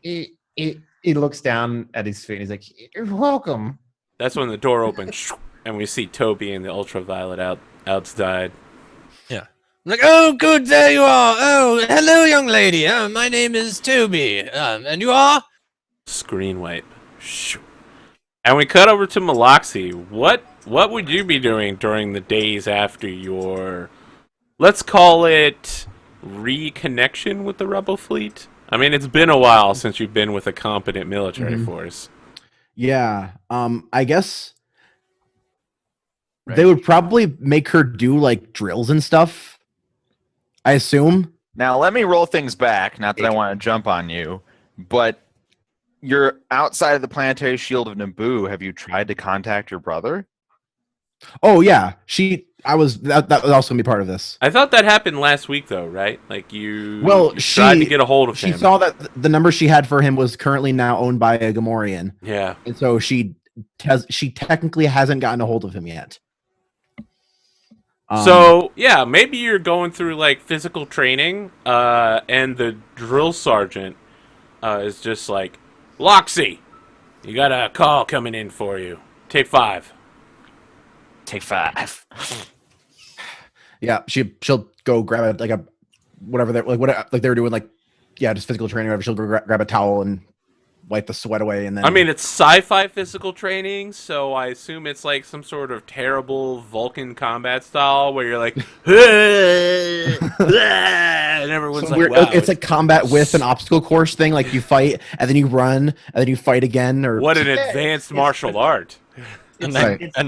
he looks down at his feet and he's like, "You're welcome." That's when the door opens and we see Toby in the ultraviolet outside. I'm like, oh, good, there you are. Oh, hello, young lady. My name is Toby. And you are? Screen wipe. And we cut over to Maloxy. What would you be doing during the days after your, let's call it, reconnection with the Rebel fleet? I mean, it's been a while since you've been with a competent military force. Yeah. I guess they would probably make her do like drills and stuff. I assume. Now, let me roll things back. Not that I want to jump on you, but you're outside of the planetary shield of Naboo. Have you tried to contact your brother? Oh yeah, that was also gonna be part of this. I thought that happened last week, though, right? Like you She tried to get a hold of him. She saw that the number she had for him was currently now owned by a Gamorrean. Yeah, and so she technically hasn't gotten a hold of him yet. So yeah, maybe you're going through like physical training, and the drill sergeant is just like, Loxy, you got a call coming in for you. Take 5. Take 5. Yeah, she'll go grab a whatever they they were doing, like, yeah, just physical training. Whatever. She'll go grab a towel and wipe the sweat away, and then. I mean, it's sci-fi physical training, so I assume it's like some sort of terrible Vulcan combat style where you're like, and everyone's like, wow. It's like combat with an obstacle course thing. Like you fight, and then you run, and then you fight again. Or what an advanced martial art! And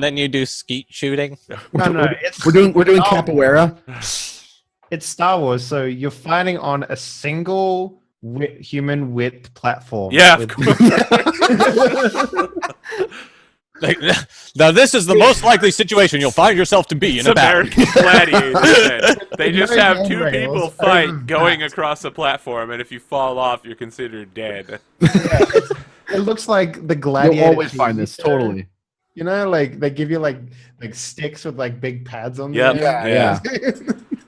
then you do skeet shooting. No, we're doing capoeira. It's Star Wars, so you're fighting on a single human width platform. Yeah, of course. Now this is the most likely situation you'll find yourself to be in a battle. American Gladiators. They just have 2 people fight going across a platform, and if you fall off, you're considered dead. Yeah, it looks like the Gladiator. You'll always find this totally. You know, like they give you like sticks with like big pads on Yep. them. Yeah.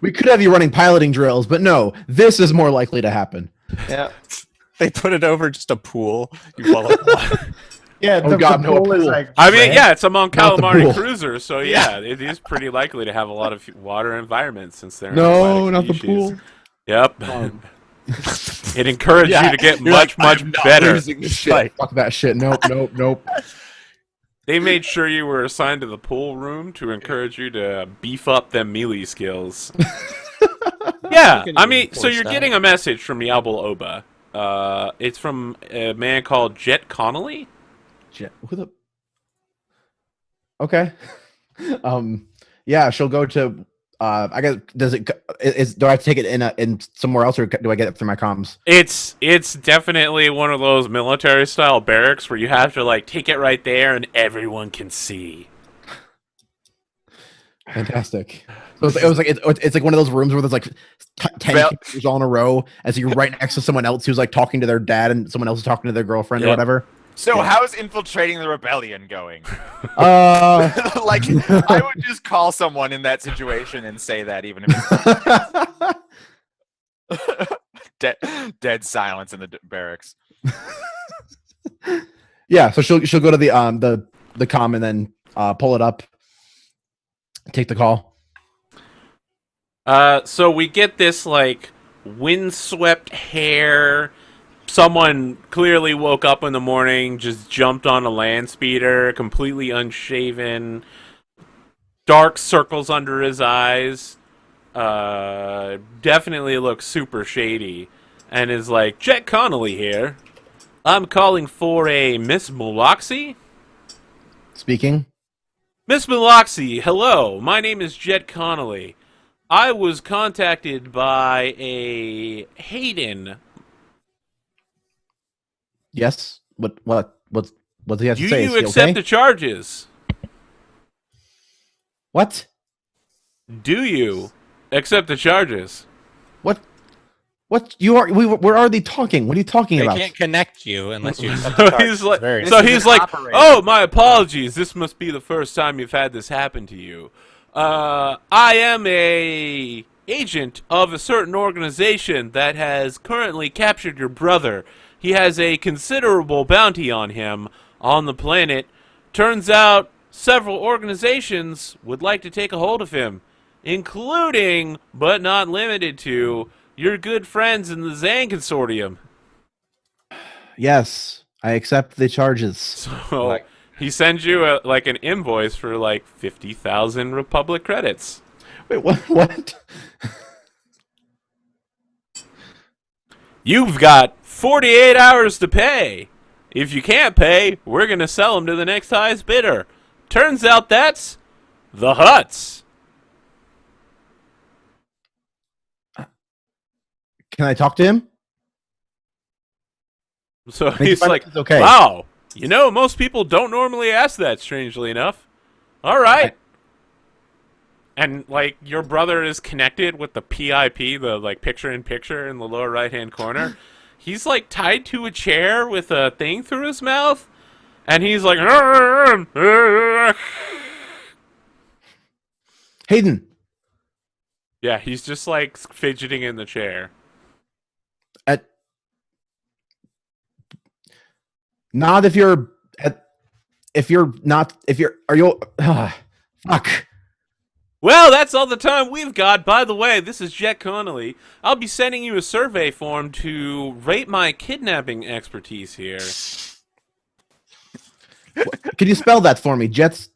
We could have you running piloting drills, but no, this is more likely to happen. Yeah. They put it over just a pool. You fall off. Yeah, the pool is like. I mean, yeah, it's a Mon Not the Calamari pool. cruiser, so yeah, it is pretty likely to have a lot of water environments since they're No, an not the aquatic pool. species. Yep. It encouraged you to get much better. Shit, fuck that shit. Nope. They made sure you were assigned to the pool room to encourage you to beef up them melee skills. Yeah, I mean, so you're getting a message from Yabul Oba. It's from a man called Jet Connolly. Who the? Okay. Yeah, she'll go to. I guess do I have to take it in somewhere else, or do I get it through my comms? It's definitely one of those military style barracks where you have to like take it right there and everyone can see. Fantastic. So it's like one of those rooms where there's like 10 computers all in a row, and so you're right next to someone else who's like talking to their dad, and someone else is talking to their girlfriend or whatever. So how's infiltrating the rebellion going? Like I would just call someone in that situation and say that, even if it's dead silence in the barracks. Yeah, so she'll go to the comm and then pull it up, take the call. So we get this like windswept hair. Someone clearly woke up in the morning, just jumped on a land speeder, completely unshaven, dark circles under his eyes, definitely looks super shady, and is like, Jet Connolly here. I'm calling for a Miss Maloxy. Speaking. Miss Maloxy, hello. My name is Jet Connolly. I was contacted by a Hayden. Yes. What does he have to Do say? you accept the charges? What? Do you accept the charges? What What you are? We're already talking. What are you talking They about? can't connect you unless you. So he's like, very- so This is he's an like, operator. oh, my apologies. This must be the first time you've had this happen to you. I am a agent of a certain organization that has currently captured your brother. He has a considerable bounty on him on the planet. Turns out several organizations would like to take a hold of him, including, but not limited to, your good friends in the Zan Consortium. Yes, I accept the charges. So Like- he sends you like an invoice for like 50,000 Republic credits. Wait, what? What? You've got 48 hours to pay. If you can't pay, we're going to sell them to the next highest bidder. Turns out that's the Huts. Can I talk to him? So Make he's fun of like, it's okay. wow, you know, most people don't normally ask that, strangely enough. All right. And, like, your brother is connected with the PIP, the, like, picture-in-picture in the lower right-hand corner. He's, like, tied to a chair with a thing through his mouth. And he's like... Hayden, Yeah, he's just, like, fidgeting in the chair. nod if you're are you fuck. Well, that's all the time we've got. By the way, this is Jet Connolly. I'll be sending you a survey form to rate my kidnapping expertise here. Can you spell that for me? Jets.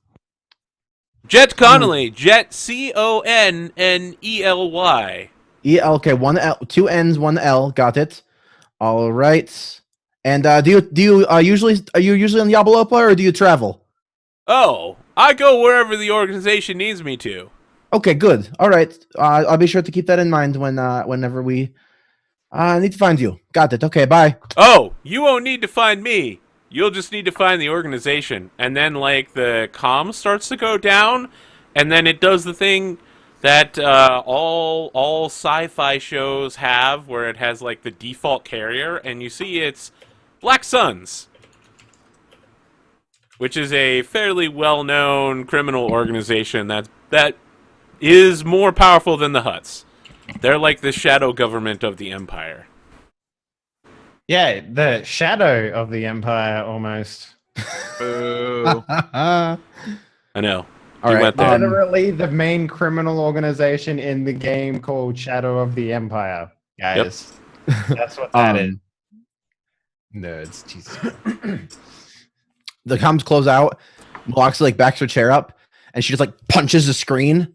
Jet Connolly. Jet Connely. Okay, one L, two N's, one L. Got it. All right. And do you usually on Yabalopa or do you travel? Oh, I go wherever the organization needs me to. Okay, good. All right. I'll be sure to keep that in mind whenever we need to find you. Got it. Okay, bye. Oh, you won't need to find me. You'll just need to find the organization. And then, like, the comm starts to go down, and then it does the thing that all sci-fi shows have, where it has, like, the default carrier, and you see it's Black Suns, which is a fairly well-known criminal organization that is more powerful than the Huts. They're like the shadow government of the Empire. Yeah, the shadow of the Empire almost. Boo. I know. All You right, went there. Literally the main criminal organization in the game called Shadow of the Empire, guys. That's what that is. Nerds, Jesus. The comms close out. Meloxy like backs her chair up, and she just like punches the screen,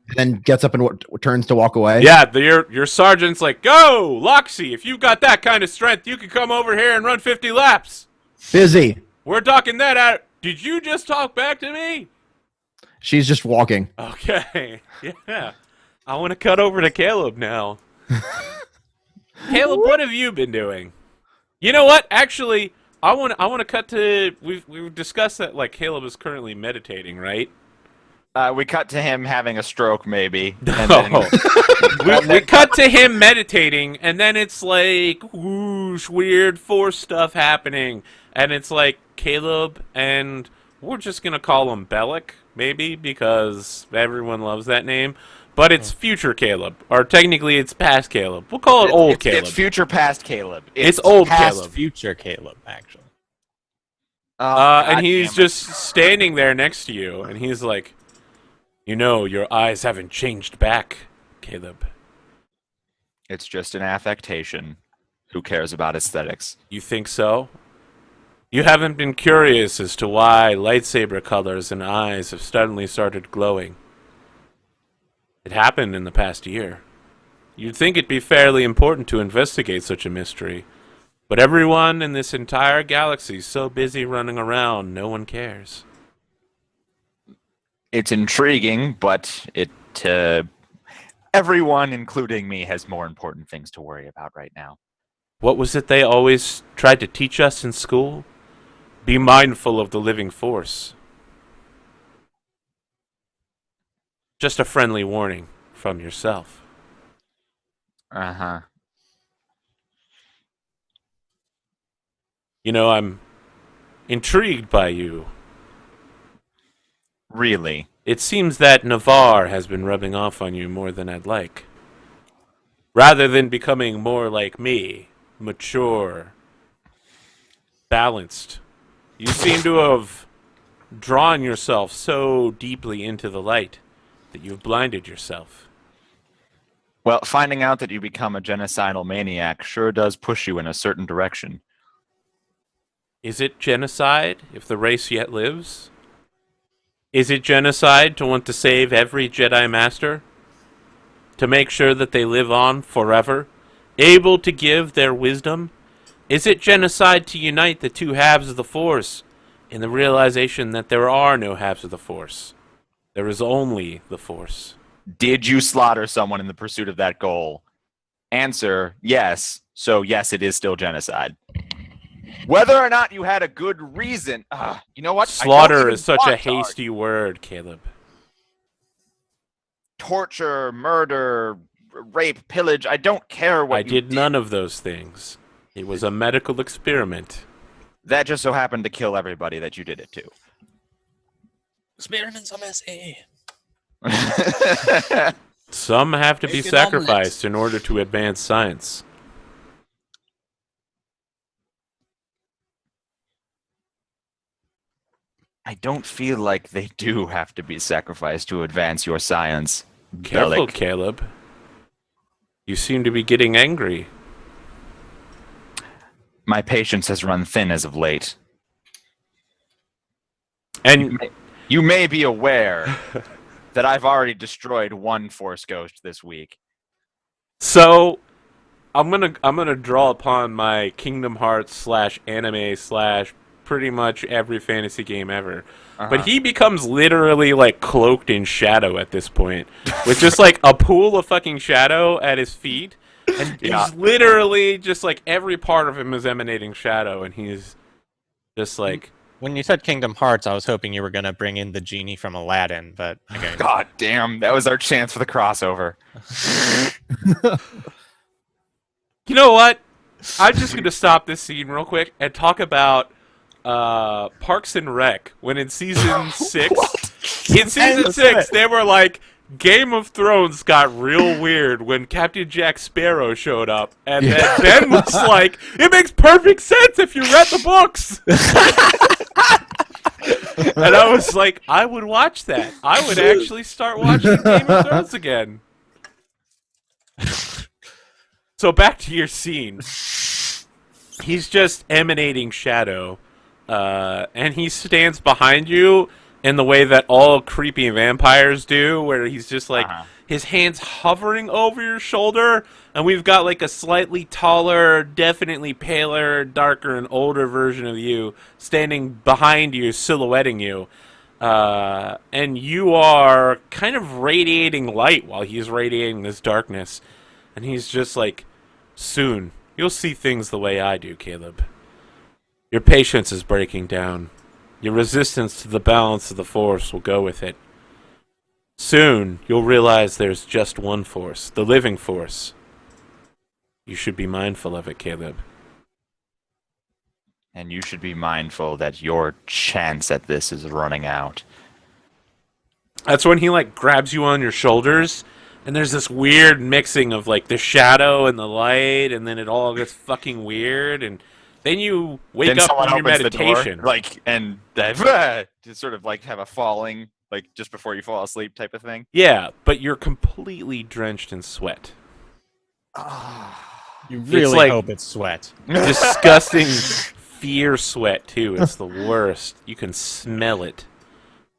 and then gets up and turns to walk away. Yeah, your sergeant's like, go, Loxy, if you've got that kind of strength, you can come over here and run 50 laps. Busy. We're talking that out. Did you just talk back to me? She's just walking. Okay, yeah. I want to cut over to Caleb now. Caleb, what have you been doing? You know what? Actually, I want to cut to. We've discussed that, like, Caleb is currently meditating, right? We cut to him having a stroke, maybe. And No. then, we cut to him meditating, and then it's like whoosh, weird Force stuff happening, and it's like Caleb, and we're just gonna call him Bellic, maybe, because everyone loves that name. But it's future Caleb, or technically it's past Caleb. We'll call it old Caleb. It's future past Caleb. It's old past Caleb. Future Caleb, actually. And he's just standing there next to you, and he's like, you know, your eyes haven't changed back, Caleb. It's just an affectation. Who cares about aesthetics? You think so? You haven't been curious as to why lightsaber colors and eyes have suddenly started glowing. It happened in the past year. You'd think it'd be fairly important to investigate such a mystery, but everyone in this entire galaxy's so busy running around, no one cares. It's intriguing, but everyone, including me, has more important things to worry about right now. What was it they always tried to teach us in school? Be mindful of the living force. Just a friendly warning from yourself. Uh-huh. You know, I'm intrigued by you. Really? It seems that Navarre has been rubbing off on you more than I'd like. Rather than becoming more like me, mature, balanced, you seem to have drawn yourself so deeply into the light that you've blinded yourself. Well, finding out that you become a genocidal maniac sure does push you in a certain direction. Is it genocide if the race yet lives? Is it genocide to want to save every Jedi Master? To make sure that they live on forever, able to give their wisdom? Is it genocide to unite the two halves of the Force in the realization that there are no halves of the Force? There is only the Force. Did you slaughter someone in the pursuit of that goal? Answer, yes. So yes, it is still genocide. Whether or not you had a good reason, you know what? Slaughter is such a hasty word, Caleb. Torture, murder, rape, pillage, I don't care what I you did none of those things. It was a medical experiment. That just so happened to kill everybody that you did it to. Experiments on SA. Some have to be Make an sacrificed in order to advance science. I don't feel like they do have to be sacrificed to advance your science. Careful, Bellic. Caleb. You seem to be getting angry. My patience has run thin as of late. And You may be aware that I've already destroyed one Force Ghost this week. so I'm gonna draw upon my Kingdom Hearts / anime / pretty much every fantasy game ever. But he becomes literally like cloaked in shadow at this point, with just like a pool of fucking shadow at his feet, and he's literally just like every part of him is emanating shadow, and he's just like. When you said Kingdom Hearts, I was hoping you were going to bring in the genie from Aladdin, but okay. God damn, that was our chance for the crossover. You know what? I'm just gonna stop this scene real quick and talk about Parks and Rec. When in season 6, they were like, Game of Thrones got real weird when Captain Jack Sparrow showed up, and then Ben was like, "It makes perfect sense if you read the books." And I was like, I would watch that. I would actually start watching Game of Thrones again. So back to your scene. He's just emanating shadow, and he stands behind you in the way that all creepy vampires do, where he's just like, his hands hovering over your shoulder, and we've got like a slightly taller, definitely paler, darker, and older version of you standing behind you, silhouetting you. And you are kind of radiating light while he's radiating this darkness. And he's just like, soon, you'll see things the way I do, Caleb. Your patience is breaking down. Your resistance to the balance of the Force will go with it. Soon, you'll realize there's just one Force, the living Force. You should be mindful of it, Caleb. And you should be mindful that your chance at this is running out. That's when he, like, grabs you on your shoulders, and there's this weird mixing of, like, the shadow and the light, and then it all gets fucking weird, and then you wake up from your meditation. Door, like, and to sort of, like, have a falling, like, just before you fall asleep type of thing. Yeah, but you're completely drenched in sweat. You really like hope it's sweat. Disgusting fear sweat, too. It's the worst. You can smell it.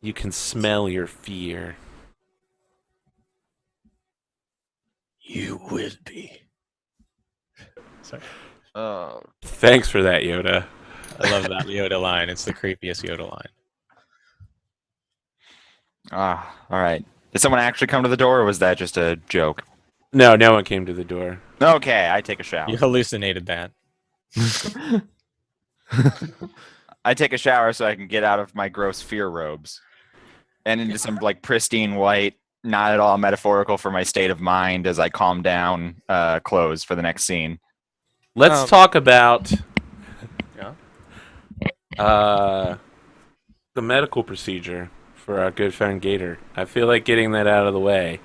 You can smell your fear. You will be. Sorry. Thanks for that, Yoda. I love that Yoda line. It's the creepiest Yoda line. All right. Did someone actually come to the door, or was that just a joke? No one came to the door. Okay, I take a shower. You hallucinated that. I take a shower so I can get out of my gross fear robes and into some like pristine white, not at all metaphorical for my state of mind as I calm down, clothes for the next scene. Let's talk about the medical procedure for our good friend Gator. I feel like getting that out of the way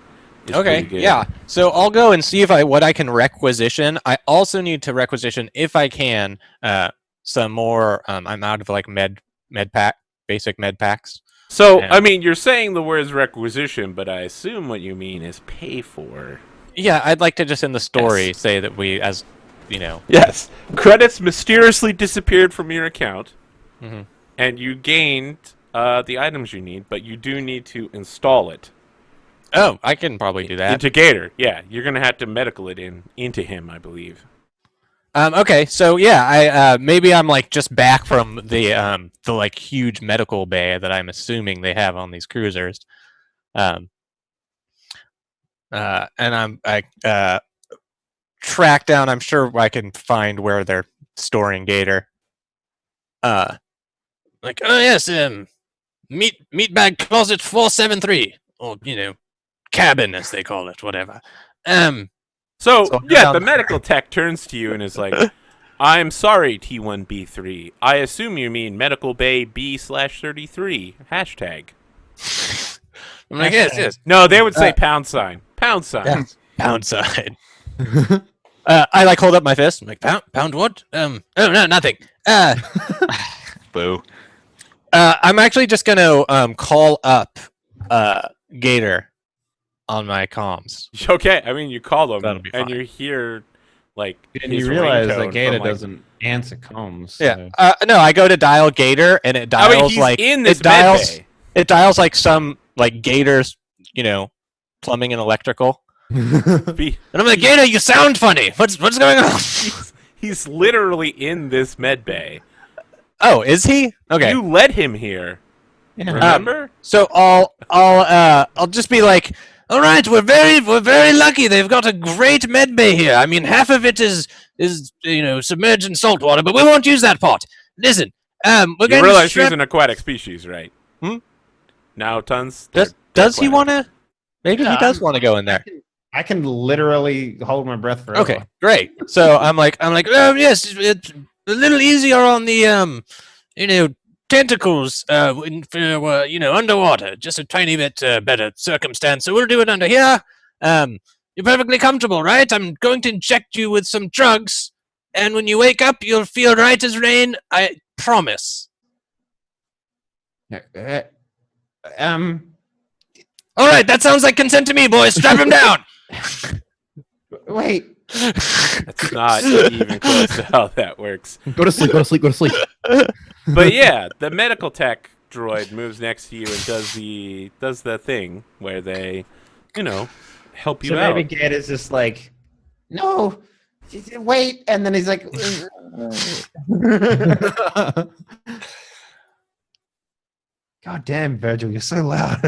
is Okay, pretty good. yeah. So I'll go and see what I can requisition. I also need to requisition, if I can, some more. I'm out of like basic med packs. So, And- I mean, you're saying the words requisition, but I assume what you mean is pay for. Yeah, I'd like to just in the story Yes. say that we, as you know. Yes. Credits mysteriously disappeared from your account, Hmm. and you gained the items you need, but you do need to install it. Oh, I can probably do that. Into Gator. Yeah, you're going to have to medical it into him, I believe. Okay, so yeah, I maybe I'm like just back from the like huge medical bay that I'm assuming they have on these cruisers, and I track down. I'm sure I can find where they're storing Gator. Like, oh yes, meat bag closet 473, or cabin as they call it, whatever. So yeah, down the there. medical tech turns to you and is like, I'm sorry, T1B3. I assume you mean medical bay B/33. Hashtag. I'm like, yes. No, they would say pound sign. Pound sign. Yeah. Pound sign. I like hold up my fist. I'm like, pound what? Oh no, nothing. Boo. I'm actually just gonna call up Gator on my comms. Okay, I mean, you call them, That'll be and fine. you hear, like, And his you realize ringtone that Gator from, like- doesn't answer comms. Yeah. No, I go to dial Gator, and it I dials mean, he's like in this it dials. med bay. It dials like some like Gator's, plumbing and electrical. Be- And I'm like, Gator, you sound funny. What's going on? He's literally in this med bay. Oh, is he? Okay. You led him here. Yeah. Remember? So I'll just be like, all right, we're very lucky. They've got a great med bay here. I mean, half of it is submerged in salt water, but we won't use that part. Listen, we're You going realize to strap. he's an aquatic species, right? Hmm? Now, tons. Does he want to? Maybe he Yeah, does want to go in there. I can literally hold my breath forever. Okay, great. So I'm like, yes, it's a little easier on the tentacles underwater, just a tiny bit better circumstance. So we'll do it under here. You're perfectly comfortable, right? I'm going to inject you with some drugs, and when you wake up, you'll feel right as rain. I promise. All right, that sounds like consent to me, boys. Strap him down. Wait. That's not even close to how that works. Go to sleep. Go to sleep. Go to sleep. But yeah, the medical tech droid moves next to you and does the thing where they, help you So out. maybe Gator's just like, no, wait, and then he's like, God damn, Virgil, you're so loud.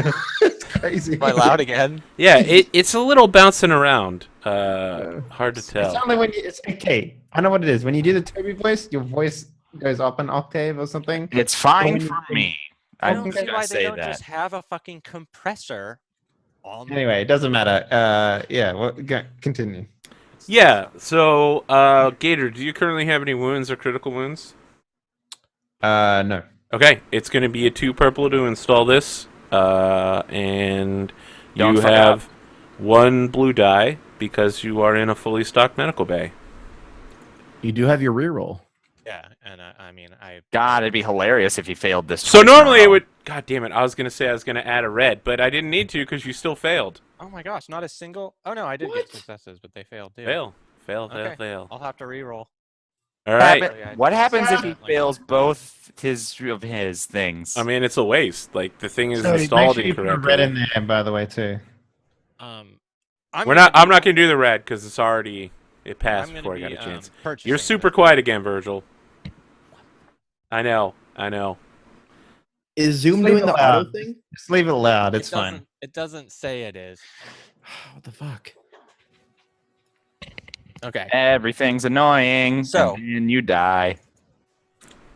It's crazy. Am I loud again? Yeah, it's a little bouncing around. Hard to tell. It's only when it's okay. I know what it is. When you do the Toby voice, your voice goes up an octave or something. It's fine when you for think- me. I I'm don't just see gonna why say they don't that. just have a fucking compressor on. Anyway, it doesn't matter. Yeah, well, continue. Yeah, so, Gator, do you currently have any wounds or critical wounds? No. Okay, it's going to be a 2 purple to install this, and Don't you fuck have 1 blue die because you are in a fully stocked medical bay. You do have your reroll. Yeah, and I mean, God, it'd be hilarious if you failed this. So twice in a normally it row. would... God damn it, I was going to say I was going to add a red, but I didn't need to because you still failed. Oh my gosh, not a single. Oh no, I did get successes, but they failed too. Fail. Okay. Fail. I'll have to reroll. All right. What happens if he Like- fails both of his things? I mean, it's a waste. Like, the thing is So make installed sure you put a incorrectly. red in there, by the way, too. I'm I'm not going to do the red because it's already... It passed I'm gonna before I got be, a chance. purchasing You're super them. quiet again, Virgil. I know. Is Zoom Leave doing it the loud. auto thing? Just leave it loud. It's It fine. doesn't- It doesn't say it is. What the fuck? Okay. Everything's annoying. So- and you die.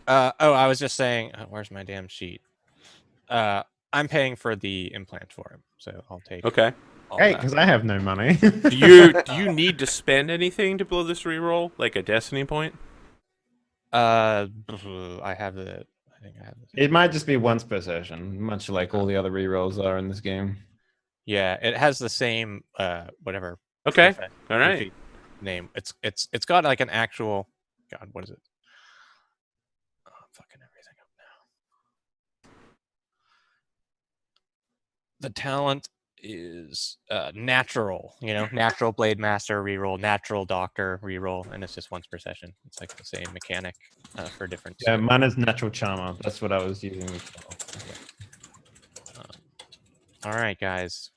I was just saying. Where's my damn sheet? I'm paying for the implant for him, so I'll take. Okay. all Hey, that. because I have no money. Do you need to spend anything to blow this reroll? Like a destiny point? I have think I have this. It might just be once per session, much like all the other rerolls are in this game. Yeah, it has the same whatever. Okay. goofy All right. Name. It's got like an actual. God, what is it? Oh, I'm fucking everything up now. The talent is natural. Natural blade master reroll, natural doctor reroll, and it's just once per session. It's like the same mechanic for different. Yeah, mine is natural charmer. That's what I was using before. All right, guys.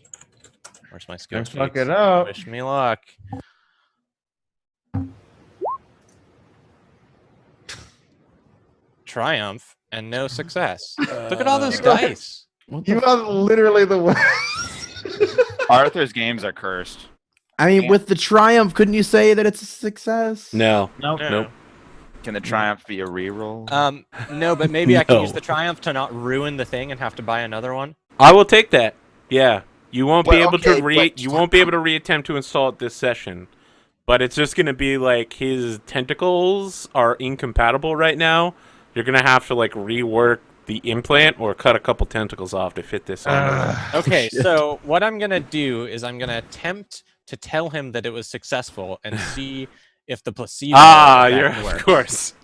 Where's my skill Don't fuck sheets? it up. Wish me luck. Triumph and no success. Look at all those dice. You are literally the worst. Arthur's games are cursed. I mean, with the triumph, couldn't you say that it's a success? No. Nope. Can the Triumph be a reroll? No, but maybe I can use No. the Triumph to not ruin the thing and have to buy another one. I will take that. Yeah. You won't be Well, able okay, to but- you won't be able to reattempt to install it this session. But it's just going to be like his tentacles are incompatible right now. You're going to have to like rework the implant or cut a couple tentacles off to fit this on. Okay, so what I'm going to do is I'm going to attempt to tell him that it was successful and see if the placebo effect You're works. of course.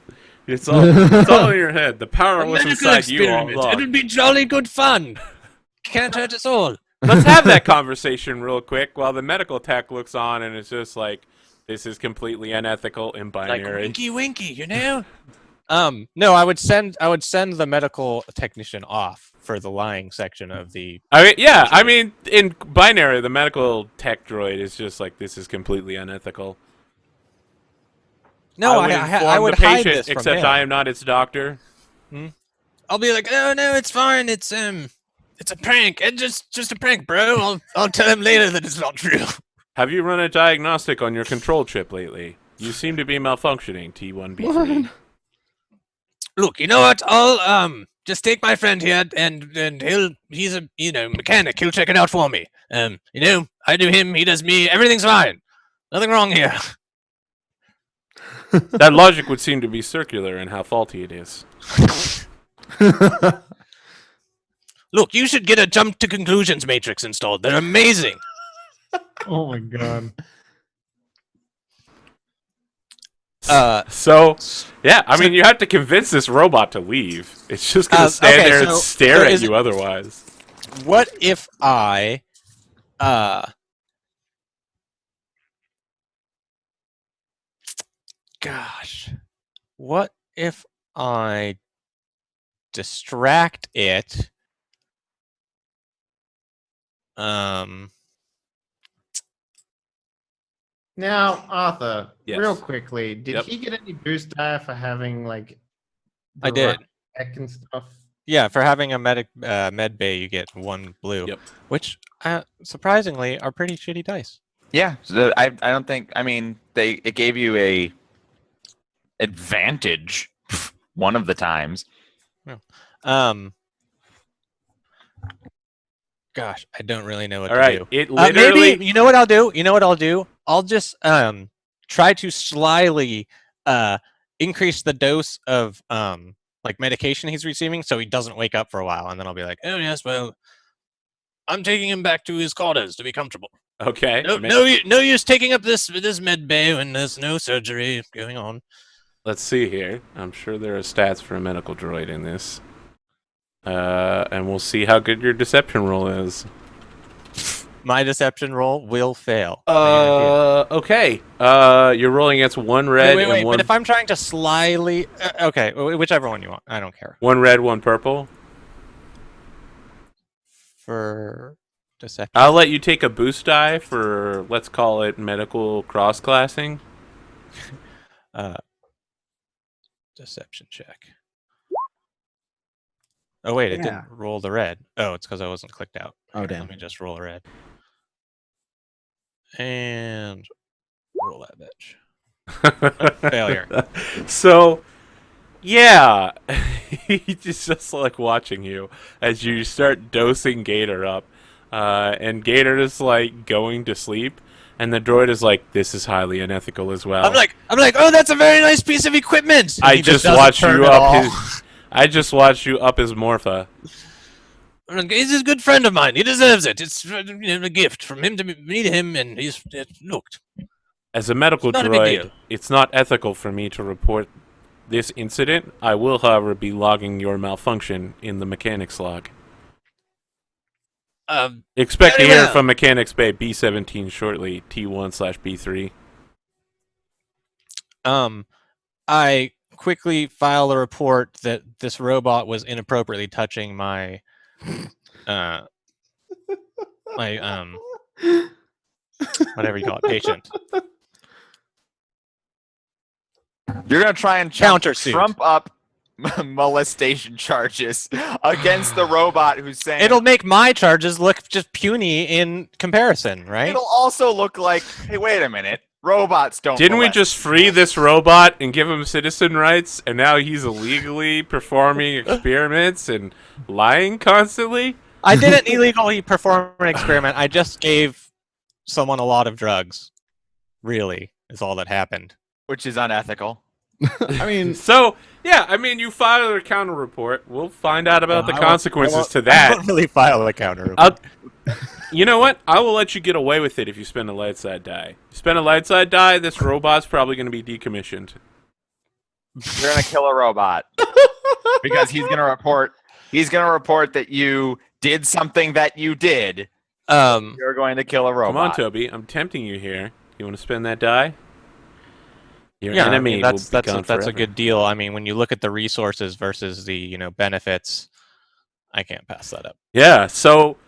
It's all in your head. The power A was medical inside you all experiment. along. It'll be jolly good fun. Can't hurt us all. Let's have that conversation real quick while the medical tech looks on and it's just like, this is completely unethical and Like binary. winky winky, you know? No, I would send the medical technician off for the lying section of the. I mean, in binary, the medical tech droid is just like, this is completely unethical. No, I I would would inform the hide patient, this from except him. I am not its doctor. I'll be like, oh no, it's fine. It's a prank. It's just a prank, bro. I'll tell him later that it's not true. Have you run a diagnostic on your control chip lately? You seem to be malfunctioning, T1B3. Look, you know what? I'll just take my friend here, and he's a mechanic. He'll check it out for me. I do him, he does me. Everything's fine. Nothing wrong here. That logic would seem to be circular in how faulty it is. Look, you should get a jump to conclusions matrix installed. They're amazing. Oh my god. So, yeah, I mean, you have to convince this robot to leave. It's just going to stand there and stare at you otherwise. What if I gosh, what if I distract it? Now, Arthur, Yes. real quickly, did Yep. he get any boost die for having like? I the did. right tech and stuff. Yeah, for having a med bay, you get 1 blue, Yep. which surprisingly are pretty shitty dice. Yeah, so I don't think. I mean, it gave you a advantage one of the times. Gosh, I don't really know what All to right, do. it literally... Maybe you know what I'll do. I'll just try to slyly increase the dose of like medication he's receiving, so he doesn't wake up for a while, and then I'll be like, Oh yes, well, I'm taking him back to his quarters to be comfortable. Okay. No use taking up this med bay when there's no surgery going on. Let's see here. I'm sure there are stats for a medical droid in this. And we'll see how good your deception roll is. my deception roll will fail. I Okay. You're rolling against 1 red wait, and 1... but if I'm trying to slyly, okay, whichever one you want, I don't care. 1 red, 1 purple. For deception, I'll let you take a boost die for, let's call it, medical cross-classing. deception check. Oh wait, it Yeah. didn't roll the red. Oh, it's because I wasn't clicked out. Oh, Here, damn. Let me just roll a red. And roll that bitch. Failure. So, yeah, he's just like watching you as you start dosing Gator up, and Gator is like going to sleep, and the droid is like, "This is highly unethical as well." I'm like, oh, that's a very nice piece of equipment. And I he just doesn't watched turn you it up off. his. I just watched you up his morpha. He's a good friend of mine. He deserves it. It's a gift from him to me to him, and he's looked. As a medical It's not a big droid, deal. it's not ethical for me to report this incident. I will, however, be logging your malfunction in the mechanics log. Expect to very hear well. from Mechanics Bay B17 shortly, T1/B3. I quickly file a report that this robot was inappropriately touching my whatever you call it, patient. You're gonna try and Countersuit. trump up molestation charges against the robot who's saying It'll make my charges look just puny in comparison, right? It'll also look like, hey, wait a minute, robots don't. Didn't we molest just people. free this robot and give him citizen rights, and now he's illegally performing experiments and lying constantly? I didn't illegally perform an experiment. I just gave someone a lot of drugs. Really, is all that happened. Which is unethical. I mean, So, yeah, I mean, you filed a counter report. We'll find out about the I won't- consequences to I that. don't really file a counter. You know what? I will let you get away with it if you spend a light side die. You spend a light side die, this robot's probably going to be decommissioned. You're gonna kill a robot because he's gonna report. He's gonna report that you did something that you did. You're going to kill a robot. Come on, Toby. I'm tempting you here. You want to spend that die? Your Yeah, I enemy mean, that's will be gone that's a forever. good deal. I mean, when you look at the resources versus the benefits, I can't pass that up. Yeah, so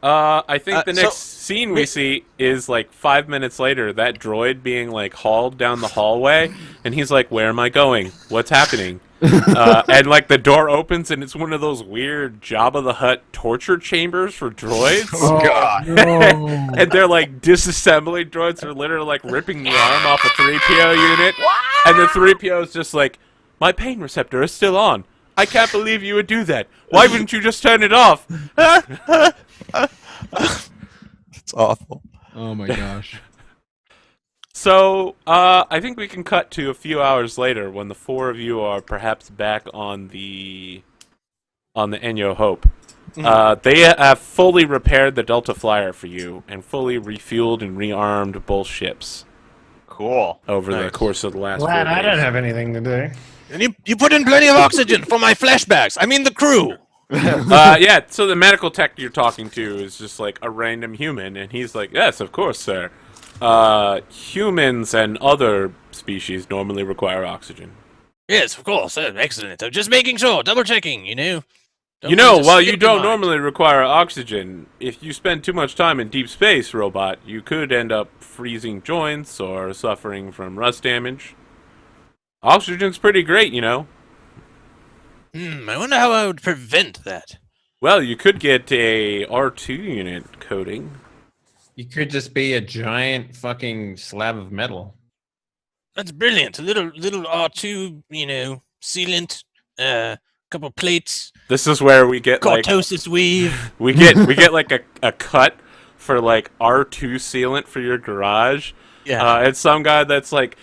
I think the so- next scene we see is like 5 minutes later, that droid being like hauled down the hallway, and he's like, "Where am I going? What's happening?" And like the door opens, and it's one of those weird Jabba the Hutt torture chambers for droids. Oh, God. And they're like disassembling droids. They're literally like ripping the arm off a 3PO unit, and the 3PO is just like, "My pain receptor is still on. I can't believe you would do that. Why wouldn't you just turn it off?" It's awful. oh my gosh. So, I think we can cut to a few hours later when the four of you are perhaps back on the Enyo Hope. They have fully repaired the Delta Flyer for you and fully refueled and rearmed both ships Cool. over the Nice. course of the last Glad 4 I days. don't have anything to do. And you put in plenty of oxygen for my flashbacks. I mean, the crew. Yeah, so the medical tech you're talking to is just like a random human, and he's like, "Yes, of course, sir. Humans and other species normally require oxygen." Yes, of course. Excellent. I'm just making sure, double checking. Don't While just you skip don't your mind. normally require oxygen, if you spend too much time in deep space, robot, you could end up freezing joints or suffering from rust damage. Oxygen's pretty great, I wonder how I would prevent that. Well, you could get a R2 unit coating. You could just be a giant fucking slab of metal. That's brilliant. A little R2, sealant, couple plates, This is where we get like cortosis weave. we get like a cut for like R2 sealant for your garage. Yeah. It's some guy that's like,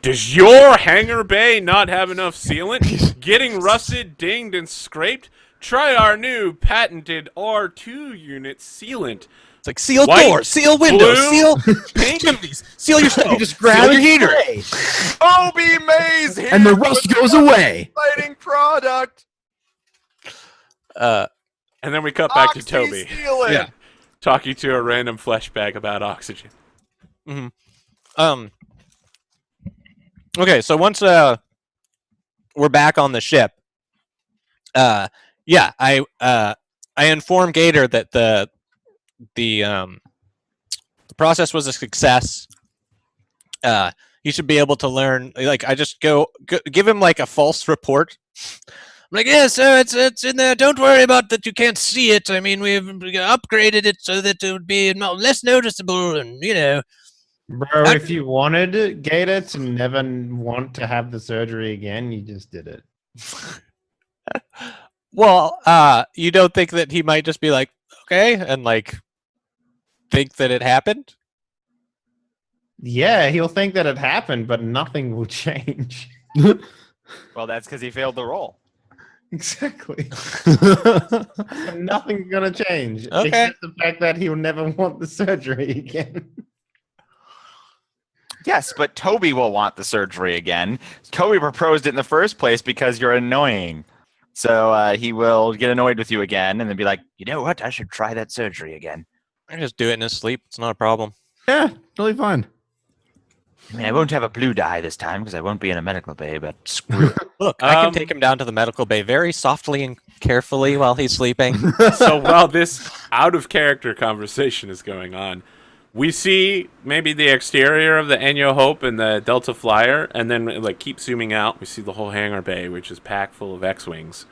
"Does your hangar bay not have enough sealant? Getting rusted, dinged, and scraped? Try our new patented R2 unit sealant. It's like seal White, doors, seal windows, blue, seal chimneys, seal your stove, You just grab seal your and heater. spray, Obi Mays here and the rust with goes an away. exciting product. And then we cut back to Toby, Oxy-sealant. Yeah. talking to a random flashback about oxygen. Okay, so once we're back on the ship, yeah, I informed Gator that the process was a success. He should be able to learn. Like, I just go give him like a false report. I'm like, yeah, sir, it's in there. Don't worry about that. You can't see it. I mean, we've upgraded it so that it would be less noticeable, and Bro, if you wanted Gator to never want to have the surgery again, you just did it. Well, you don't think that he might just be like, okay, and like think that it happened? Yeah, he'll think that it happened, but nothing will change. Well, that's because he failed the role. Exactly. Nothing's gonna change Okay. except the fact that he'll never want the surgery again. Yes, but Toby will want the surgery again. Toby proposed it in the first place because you're annoying. So he will get annoyed with you again and then be like, you know what? I should try that surgery again. I just do it in his sleep. It's not a problem. Yeah, totally fine. I mean, I won't have a blue dye this time because I won't be in a medical bay, but screw it. Look, I can take him down to the medical bay very softly and carefully while he's sleeping. So while this out-of-character conversation is going on, we see maybe the exterior of the Enyo Hope and the Delta Flyer, and then like keep zooming out. We see the whole hangar bay, which is packed full of X-Wings.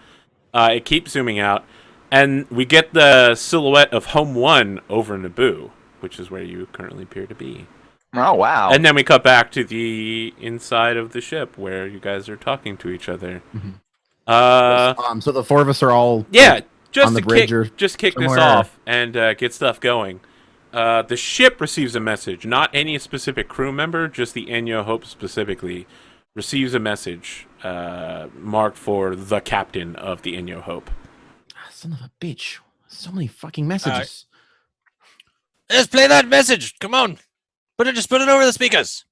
It keeps zooming out, and we get the silhouette of Home 1 over Naboo, which is where you currently appear to be. Oh, wow. And then we cut back to the inside of the ship where you guys are talking to each other. Mm-hmm. So the four of us are all just on the to bridge or kick this somewhere. off and get stuff going. The ship receives a message, not any specific crew member, just the Enyo Hope specifically receives a message marked for the captain of the Enyo Hope. Son of a bitch! So many fucking messages. Let's play that message. Come on. Just put it over the speakers.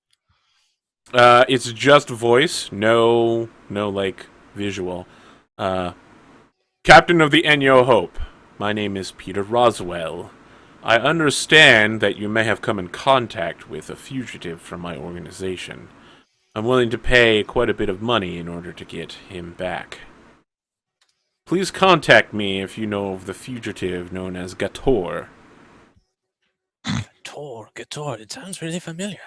It's just voice, no like visual. Captain of the Enyo Hope, my name is Peter Roswell. I understand that you may have come in contact with a fugitive from my organization. I'm willing to pay quite a bit of money in order to get him back. Please contact me if you know of the fugitive known as Gator. Gator. It sounds really familiar.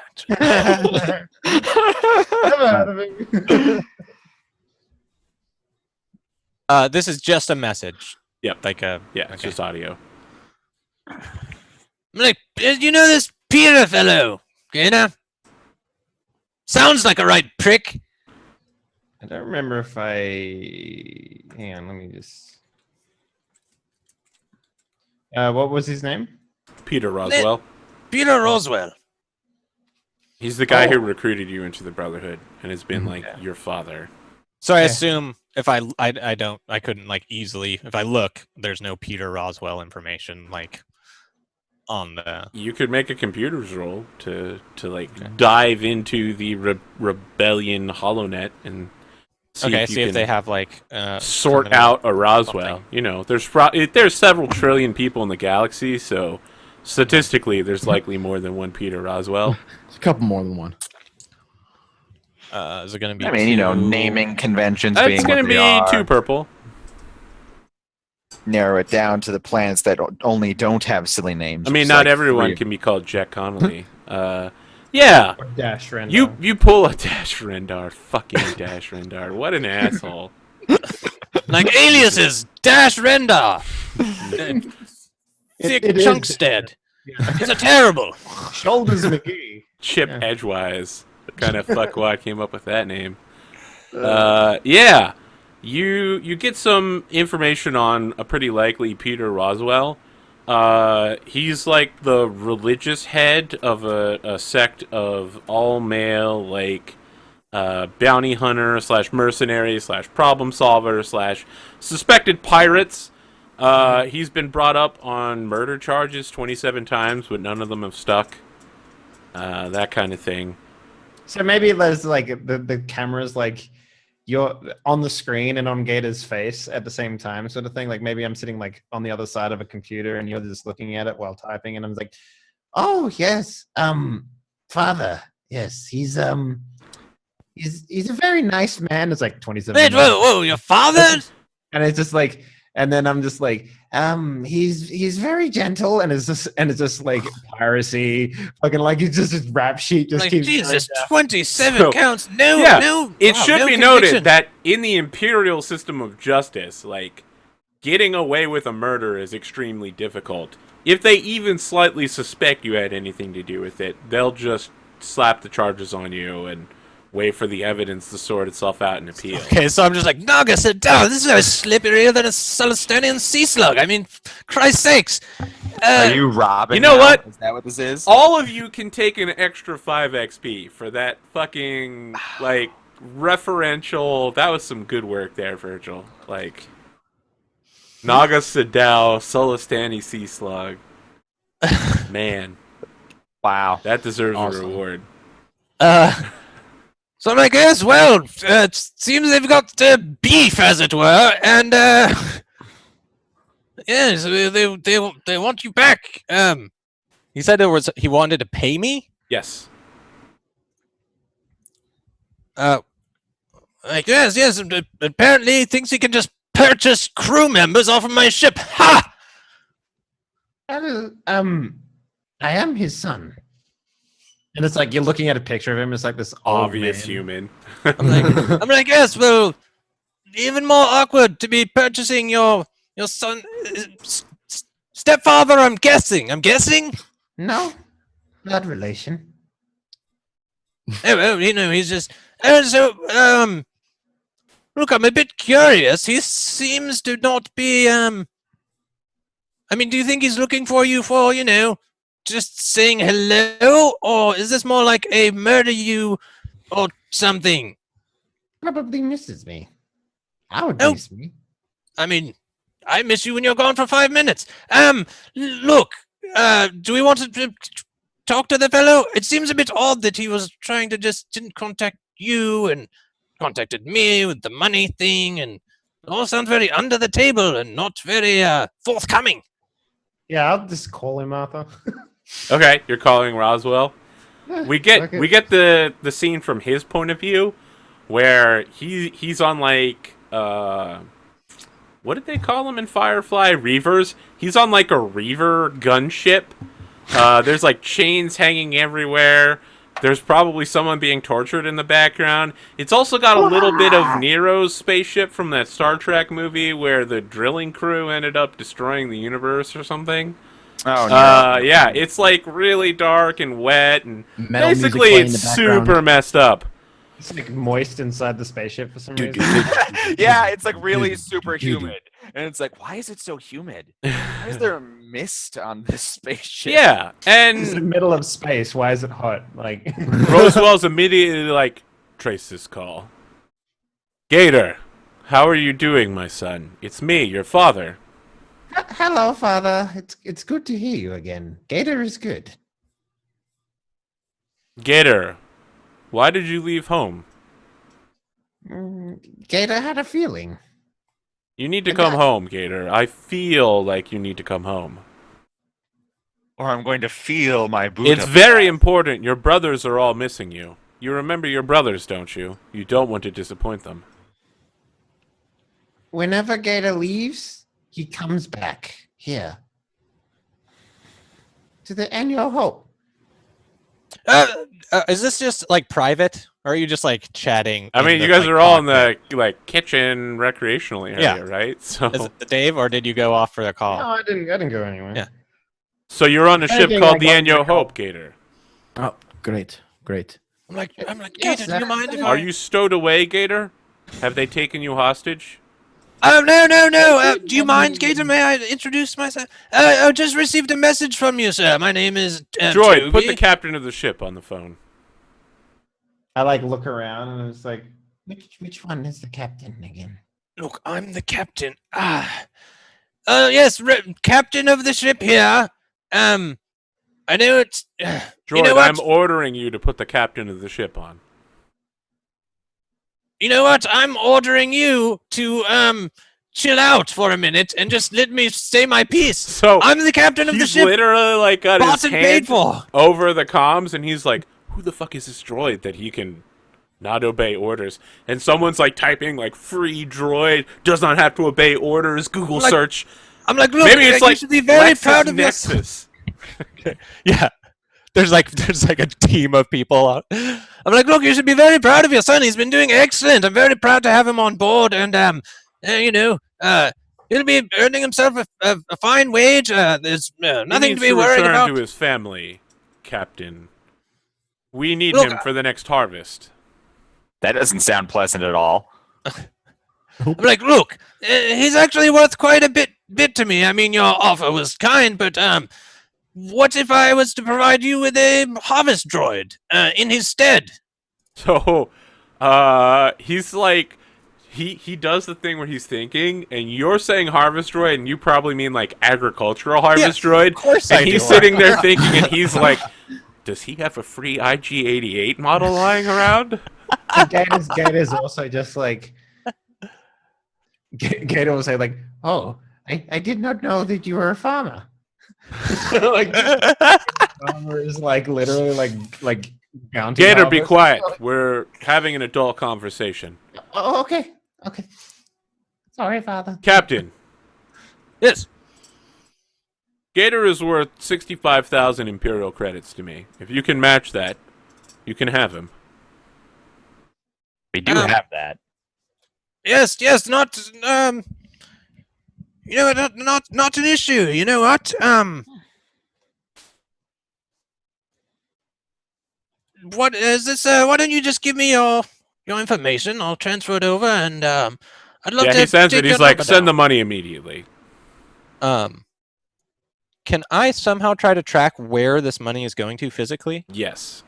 This is just a message. Yep. Like a It's just audio. I'm like, you know this Peter fellow? You know? Sounds like a right prick. I don't remember if I. Hang on, let me just. What was his name? Peter Roswell. Peter Roswell. He's the guy who recruited you into the Brotherhood and has been like your father. So I assume if I couldn't like easily, if I look, there's no Peter Roswell information like on the. You could make a computer's roll to dive into the rebellion HoloNet and see if they have like sort out a Roswell. something. You know, there's several trillion people in the galaxy, so statistically, there's likely more than one Peter Roswell. It's a couple more than one. Is it going to be? I mean, naming conventions It's being going to what be they are. 2 purple. Narrow it down to the planets that only don't have silly names. I mean, It's not like everyone 3. can be called Jack Connolly. Yeah. Or Dash Rendar. You pull a Dash Rendar. Fucking Dash Rendar. What an asshole. Like aliases. Dash Rendar. Thick it is. Chunkstead. These are terrible. Shoulders McGee. Chip Edgewise. What kind of fuckwad came up with that name? Yeah. You get some information on a pretty likely Peter Roswell. He's like the religious head of a sect of all-male, like, bounty hunter / mercenary / problem solver / suspected pirates. He's been brought up on murder charges 27 times, but none of them have stuck. That kind of thing. So maybe there's like the camera's like you're on the screen and on Gator's face at the same time, sort of thing. Like maybe I'm sitting like on the other side of a computer and you're just looking at it while typing, and I'm like, oh yes, father, yes, he's a very nice man. It's like 27. Wait, whoa, your father? And it's just like, and then I'm just like, he's very gentle, and it's just like piracy, fucking like it's just this rap sheet just Like, keeps Jesus, going down. 27 So, counts. No, yeah, no. It wow, should no be conviction. noted that in the imperial system of justice, like, getting away with a murder is extremely difficult. If they even slightly suspect you had anything to do with it, they'll just slap the charges on you and wait for the evidence to sort itself out and appeal. Okay, so I'm just like, Naga, sit down. This is no slipperier than a Celestinian sea slug. I mean, Christ's sakes. Are you Robin? You know now? what? Is that what this is? All of you can take an extra 5 XP for that fucking, like, referential. That was some good work there, Virgil. Like Naga Sadao, Solistani Sea Slug. Man, Wow. that deserves Awesome. a reward. So I'm like, yes, well, it seems they've got beef, as it were, and yes, they want you back. He said he wanted to pay me. Yes. Like yes, apparently he thinks he can just purchase crew members off of my ship. Ha! I am his son. And it's like you're looking at a picture of him. It's like this Obvious old man. human. I'm like, yes, well, even more awkward to be purchasing your son, stepfather. I'm guessing. No, blood relation. Oh, well, he's just. So, look, I'm a bit curious. He seems to not be. I mean, do you think he's looking for you for, just saying hello, or is this more like a murder you or something? Probably misses me. I would Oh. miss me. I mean, I miss you when you're gone for 5 minutes. Look, do we want to talk to the fellow? It seems a bit odd that he was trying to didn't contact you and contacted me with the money thing, and it all sounds very under the table and not very forthcoming. Yeah, I'll just call him Arthur. Okay, you're calling Roswell. We get okay. we get the scene from his point of view, where he's on like what did they call him in Firefly? Reavers. He's on like a reaver gunship. There's like chains hanging everywhere. There's probably someone being tortured in the background. It's also got a little bit of Nero's spaceship from that Star Trek movie where the drilling crew ended up destroying the universe or something. Oh, no. Yeah, it's like really dark and wet, and Metal music basically playing in it's the background. super messed up. It's like moist inside the spaceship for some reason. Yeah, it's like really super humid. And it's like, why is it so humid? Why is there a mist on this spaceship? Yeah, It's the and middle of space. Why is it hot? Like Roswell's immediately like, trace this call. Gator, how are you doing, my son? It's me, your father. Hello, Father. It's good to hear you again. Gator is good. Gator, why did you leave home? Gator had a feeling. You need to come home, Gator. I feel like you need to come home. Or I'm going to feel my boot. It's up very the important. Your brothers are all missing you. You remember your brothers, don't you? You don't want to disappoint them. Whenever Gator leaves, he comes back here to the annual hope. Is this just like private, or are you just like chatting? I in mean, the, you guys like, are all in cockpit? the like kitchen recreational area, Yeah. right? So, Is it Dave, or did you go off for the call? No, I didn't go anywhere. Yeah. so you're on a I ship think called I the got Anyo the call. Hope, Gator. Oh, great. I'm like, Yes, Gator, do you mind if Are I... you stowed away, Gator? Have they taken you hostage? Oh, no. Do you mind, Gator? May I introduce myself? I just received a message from you, sir. My name is Droid, put Toby. the captain of the ship on the phone. I like look around and it's like, which one is the captain again? Look, I'm the captain. Yes, captain of the ship here. I know it's... Droid, you know what? I'm ordering you to put the captain of the ship on. You know what? I'm ordering you to, chill out for a minute and just let me say my piece. So I'm the captain of the he's ship. literally like got Bought his and hand paid for. over the comms, and he's like, "Who the fuck is this droid that he can not obey orders?" And someone's like typing like, "Free droid does not have to obey orders." Google Like, search. I'm like, look, Maybe it's you like should be very proud of LexisNexis. yourself. Yeah. There's like a team of people. I'm like, look, you should be very proud of your son. He's been doing excellent. I'm very proud to have him on board, and he'll be earning himself a fine wage. There's He nothing needs to be worried return about. to his family, Captain. We need Look, him for the next harvest. That doesn't sound pleasant at all. I'm like, look, he's actually worth quite a bit to me. I mean, your offer was kind, but what if I was to provide you with a harvest droid in his stead? So, He's like, he does the thing where he's thinking, and you're saying harvest droid, and you probably mean like agricultural harvest droid. Of course And I he's do. sitting there thinking, and he's like, does he have a free IG-88 model lying around? Gator's also just like Gator will say like, "Oh, I did not know that you were a farmer." Like farmer is like literally like bounty. Gator, be harvest. quiet. We're having an adult conversation. Oh, okay. Sorry, father. Captain, Yes. Gator is worth 65,000 Imperial credits to me. If you can match that, you can have him. We do have that. Yes, not you know, not an issue. You know what? What is this? Why don't you just give me your information? I'll transfer it over, and I'd love Yeah, to. he sends take it. He's your like, number send the down. money immediately. Can I somehow try to track where this money is going to physically? Yes.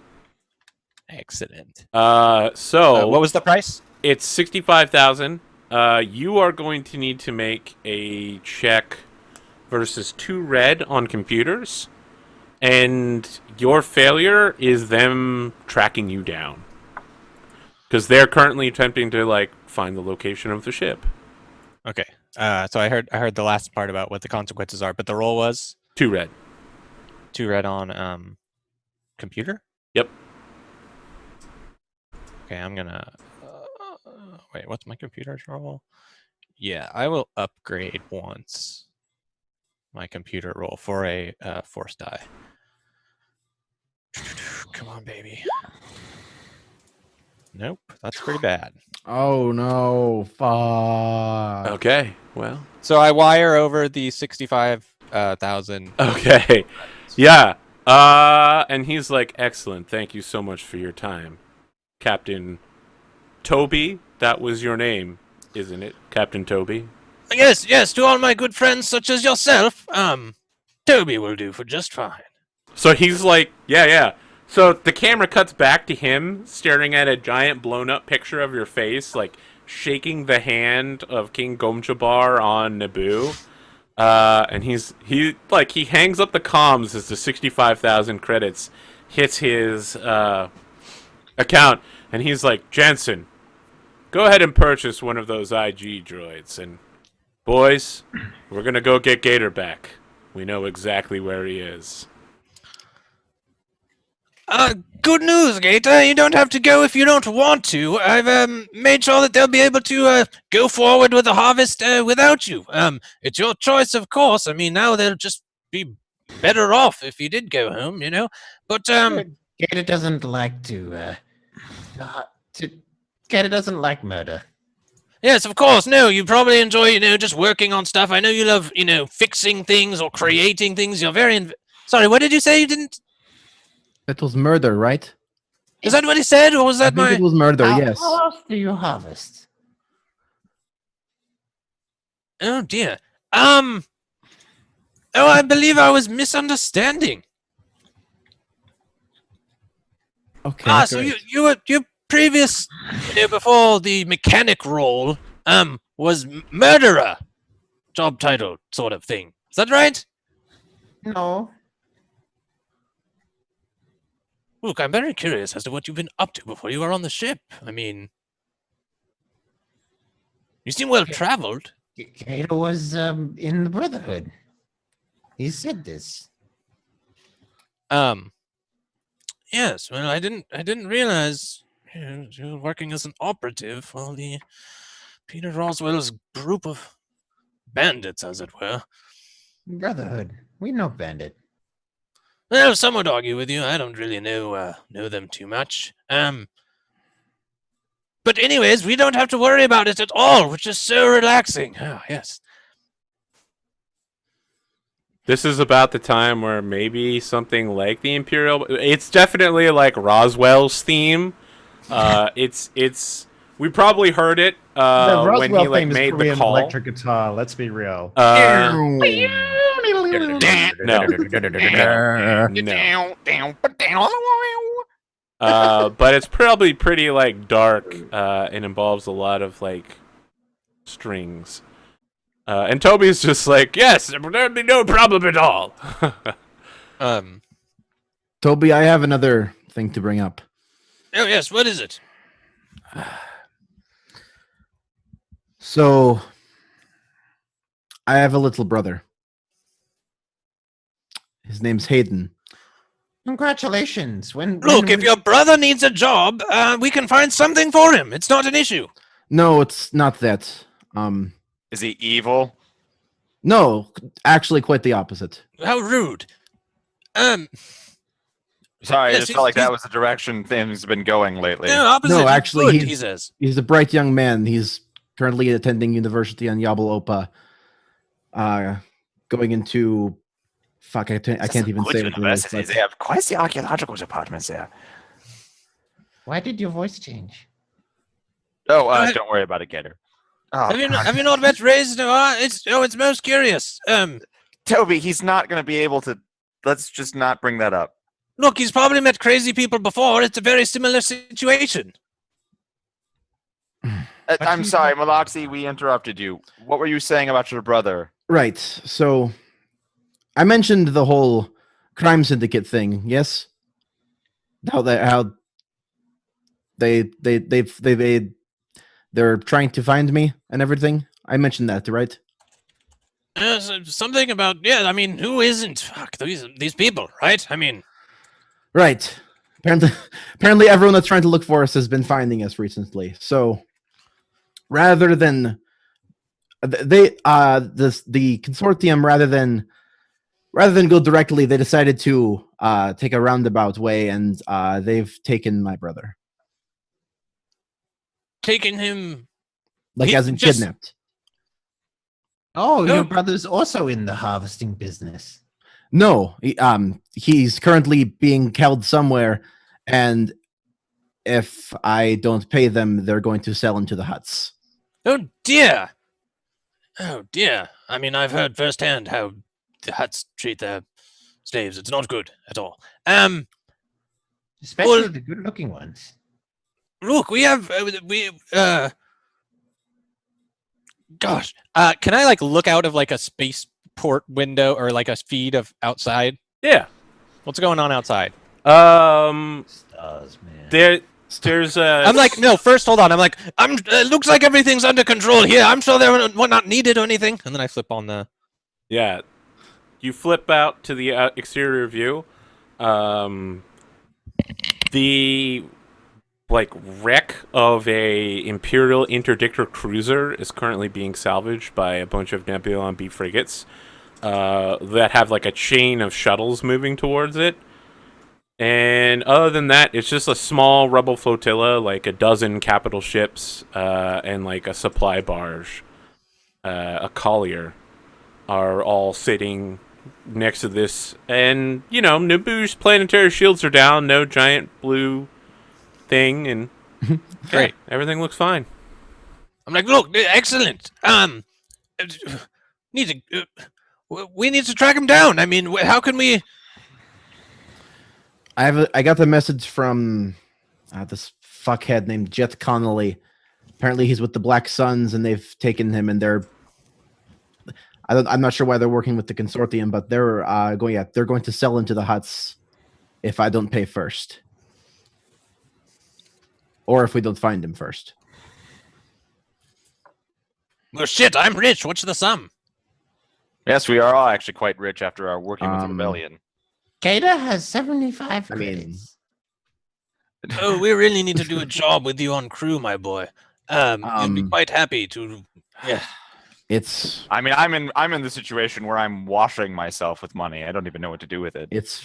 Excellent. So What was the price? it's 65,000. You are going to need to make a check versus 2 red on computers, and your failure is them tracking you down because they're currently attempting to like find the location of the ship. Okay. So I heard the last part about what the consequences are, but the roll was 2 red. 2 red on computer. Yep. Okay, I'm gonna wait. What's my computer's roll? Yeah, I will upgrade once my computer roll for a force die. Come on, baby. Nope, that's pretty bad. Oh no! Fuck. Okay. Well. So I wire over the 65,000. Okay. Yeah. And he's like, excellent. Thank you so much for your time, Captain Toby. That was your name, isn't it, Captain Toby? Yes. To all my good friends, such as yourself, Toby will do for just fine. So he's like, yeah. So the camera cuts back to him staring at a giant blown up picture of your face, like shaking the hand of King Gomjabar on Naboo. And he hangs up the comms as the 65,000 credits hits his account, and he's like, Jensen, go ahead and purchase one of those IG droids, and boys, we're gonna go get Gator back. We know exactly where he is. Good news, Gator. You don't have to go if you don't want to. I've made sure that they'll be able to go forward with the harvest without you. It's your choice, of course. I mean, now they'll just be better off if you did go home, you know. But Gator doesn't like Gator doesn't like murder. yes, of course. No, you probably enjoy, you know, just working on stuff. I know you love, you know, fixing things or creating things. You're very sorry. What did you say? You didn't? It was murder, right? Is that what he said, or was that I think it was murder. Yes. How else do you harvest? Oh dear. Oh, I believe I was misunderstanding. Okay. So great. your previous, you know, before the mechanic role, was murderer, job title sort of thing. Is that right? No. Look, I'm very curious as to what you've been up to before you were on the ship. I mean, you seem well traveled. Gator was in the Brotherhood. He said this. Yes. Well, I didn't realize you were working as an operative for the Peter Roswell's group of bandits, as it were. Brotherhood. We know Bandit. Well, some would argue with you. I don't really know them too much. But anyways, we don't have to worry about it at all, which is so relaxing. Oh, yes. This is about the time where maybe something like the Imperial. It's definitely like Roswell's theme. It's we probably heard it when he like made the call. Electric guitar. Let's be real. No. But it's probably pretty like dark and involves a lot of like strings. And Toby's just like, yes, there'd be no problem at all. Toby, I have another thing to bring up. Oh yes, what is it? So, I have a little brother. His name's Hayden. Congratulations. Look, if your brother needs a job, we can find something for him. It's not an issue. No, it's not that. Is he evil? No, actually, quite the opposite. How rude. Sorry, I Yes, just felt like that was the direction things have been going lately. No, opposite. No, He's actually, good, he says. He's a bright young man. He's currently attending university on Yabal Opa. Going into fuck, I can't even say what it is. Universities. They have quite the archaeological departments there. Why did your voice change? Oh, don't worry about it, Gator. Oh, Have you not met raised? It's most curious. Toby, he's not going to be able to. Let's just not bring that up. Look, he's probably met crazy people before. It's a very similar situation. I'm sorry, Maloxy, we interrupted you. What were you saying about your brother? Right. So, I mentioned the whole crime syndicate thing. Yes. How they're trying to find me and everything. I mentioned that, right? Something about I mean, who isn't? Fuck these people, right? I mean, right. Apparently, everyone that's trying to look for us has been finding us recently. So, rather than the consortium, rather than go directly, they decided to take a roundabout way, and they've taken my brother. Taking him, as in kidnapped. Oh, your brother's also in the harvesting business. No, he's currently being held somewhere, and if I don't pay them, they're going to sell him to the huts. Oh dear. Oh dear. I mean, I've heard firsthand how the huts treat their slaves. It's not good at all. Especially the good-looking ones. Look, we have gosh, can I look out of a spaceport window or a feed of outside? Yeah. What's going on outside? Stars, man. There's a. I'm no. First, hold on. It looks like everything's under control here. I'm sure they're not needed or anything. And then I flip on the. Yeah, you flip out to the exterior view. The wreck of a Imperial interdictor cruiser is currently being salvaged by a bunch of Nebulon B frigates that have a chain of shuttles moving towards it. And other than that, it's just a small rebel flotilla, a dozen capital ships, and a supply barge, a collier, are all sitting next to this. And, Naboo's planetary shields are down, no giant blue thing, and great. Everything looks fine. I'm look, excellent. We need to track him down. I mean, how can we? I got the message from this fuckhead named Jet Connolly. Apparently, he's with the Black Suns, and they've taken him, and I'm not sure why they're working with the consortium, but they're going to sell him to the huts if I don't pay first. Or if we don't find him first. Well, shit, I'm rich. What's the sum? Yes, we are all actually quite rich after our working with the rebellion. Gator has 75 credits. Oh, we really need to do a job with you on crew, my boy. You'd be quite happy to. Yeah. I'm in the situation where I'm washing myself with money. I don't even know what to do with it. It's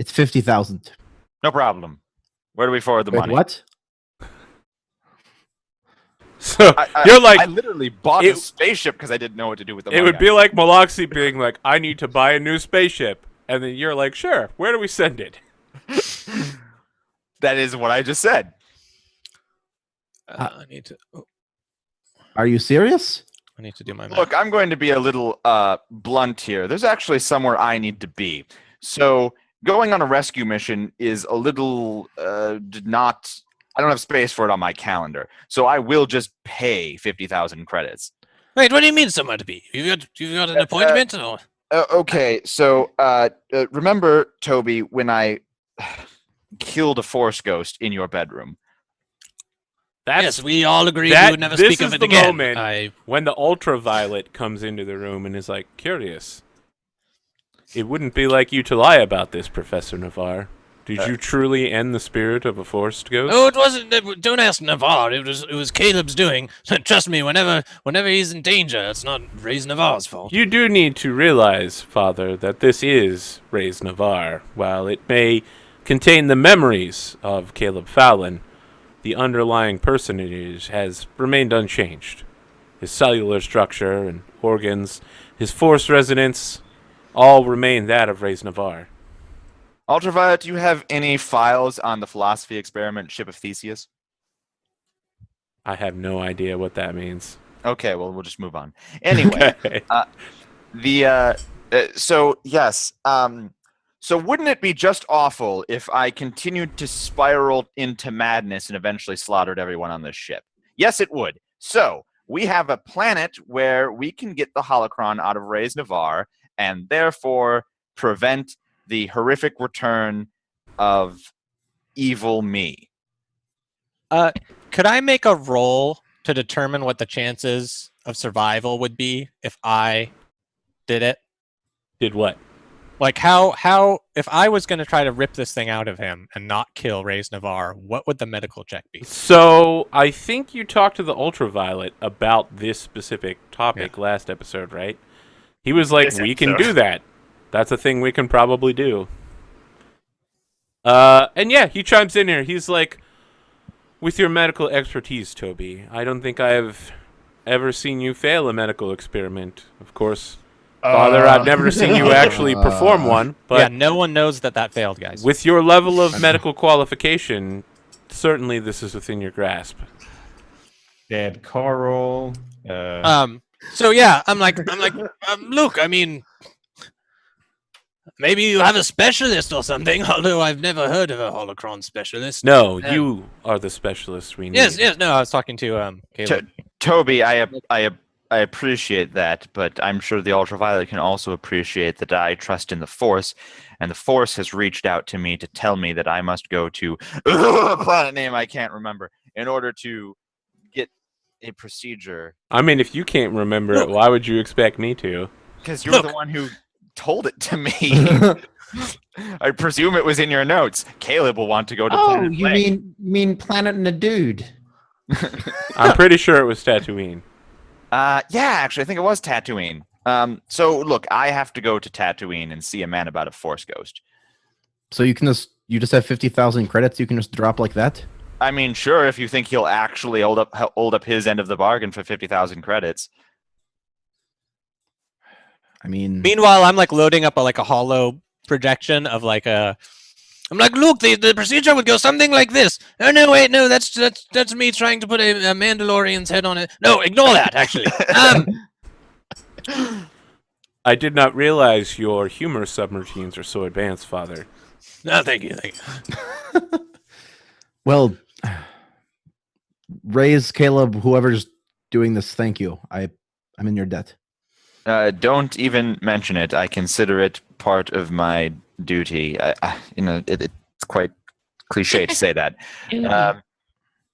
50,000. No problem. Where do we forward the money? What? So you're I literally bought a spaceship because I didn't know what to do with the money. It would be like Maloxy being like, I need to buy a new spaceship. And then you're like, sure, where do we send it? That is what I just said. I need to. Oh, Are you serious? I need to do my math. Look, I'm going to be a little blunt here. There's actually somewhere I need to be. So going on a rescue mission is a little not. I don't have space for it on my calendar, so I will just pay 50,000 credits. Wait, what do you mean somewhere to be? You've got an appointment? Or? Okay, so remember, Toby, when I killed a force ghost in your bedroom? Yes, we all agreed we would never speak of it again. This is the moment when the ultraviolet comes into the room and is like, curious. It wouldn't be like you to lie about this, Professor Navarre. Did you truly end the spirit of a forced ghost? Oh, it wasn't. Don't ask Navarre. It was Caleb's doing. Trust me. Whenever he's in danger, it's not Ray's Navarre's fault. You do need to realize, Father, that this is Ray's Navarre. While it may contain the memories of Caleb Fallon, the underlying personage has remained unchanged. His cellular structure and organs, his force resonance, all remain that of Ray's Navarre. Ultraviolet, do you have any files on the philosophy experiment Ship of Theseus? I have no idea what that means. Okay, well, we'll just move on. Anyway, Okay. So yes, so wouldn't it be just awful if I continued to spiral into madness and eventually slaughtered everyone on this ship? Yes, it would. So we have a planet where we can get the holocron out of Ray's Navarre and therefore prevent the horrific return of evil me. Could I make a roll to determine what the chances of survival would be if I did it? Did what? Like how if I was going to try to rip this thing out of him and not kill Ray's Navarre, what would the medical check be? So I think you talked to the Ultraviolet about this specific topic last episode, right? He was like, we can do that. That's a thing we can probably do. And yeah, he chimes in here. He's like, with your medical expertise, Toby, I don't think I've ever seen you fail a medical experiment. Of course, Father, I've never seen you actually perform one. But yeah, no one knows that failed, guys. with your level of medical qualification, certainly this is within your grasp. Dead coral. So yeah, I'm like, look, I mean, maybe you have a specialist or something. Although I've never heard of a holocron specialist. No, you are the specialist we need. Yes. No, I was talking to Caleb. Toby, I appreciate that, but I'm sure the Ultraviolet can also appreciate that I trust in the Force, and the Force has reached out to me to tell me that I must go to a planet name I can't remember in order to get a procedure. I mean, if you can't remember it, why would you expect me to? Because you're the one who told it to me. I presume it was in your notes. Caleb will want to go to Planet you Lake. mean Planet and a Dude? I'm pretty sure it was Tatooine. Yeah, actually, I think it was Tatooine. So look, I have to go to Tatooine and see a man about a Force ghost. So you just have 50,000 credits you can just drop like that? I mean, sure, if you think he'll actually hold up his end of the bargain for 50,000 credits. I mean, Meanwhile, I'm like loading up a holo projection of like a. I'm like, look, the procedure would go something like this. Oh no, wait, no, that's me trying to put a Mandalorian's head on it. No, ignore that. Actually, I did not realize your humor subroutines are so advanced, Father. no, thank you. well, Ray's, Caleb, whoever's doing this, thank you. I'm in your debt. Don't even mention it. I consider it part of my duty. It's quite cliche to say that.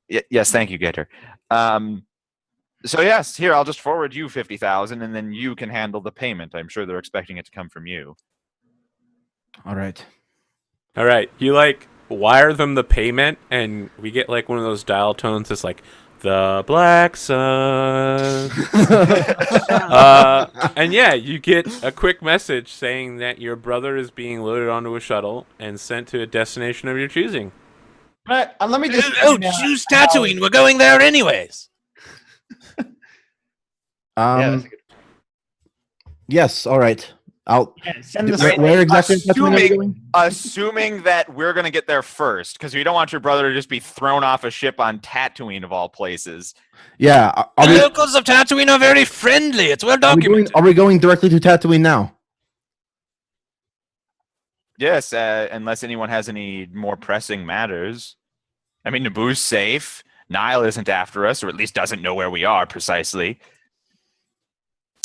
Yes, thank you, Gator. So yes, here I'll just forward you 50,000, and then you can handle the payment. I'm sure they're expecting it to come from you. All right. You like wire them the payment, and we get like one of those dial tones that's like the Black Sun. And yeah, you get a quick message saying that your brother is being loaded onto a shuttle and sent to a destination of your choosing. Let me just. Choose Tatooine. We're going there anyways. Yes. All right. I'll send the where exactly? Assuming that we're gonna get there first, because we don't want your brother to just be thrown off a ship on Tatooine of all places. Yeah. The locals of Tatooine are very friendly. It's well documented. Are we going directly to Tatooine now? Yes, unless anyone has any more pressing matters. I mean, Naboo's safe. Nile isn't after us, or at least doesn't know where we are precisely.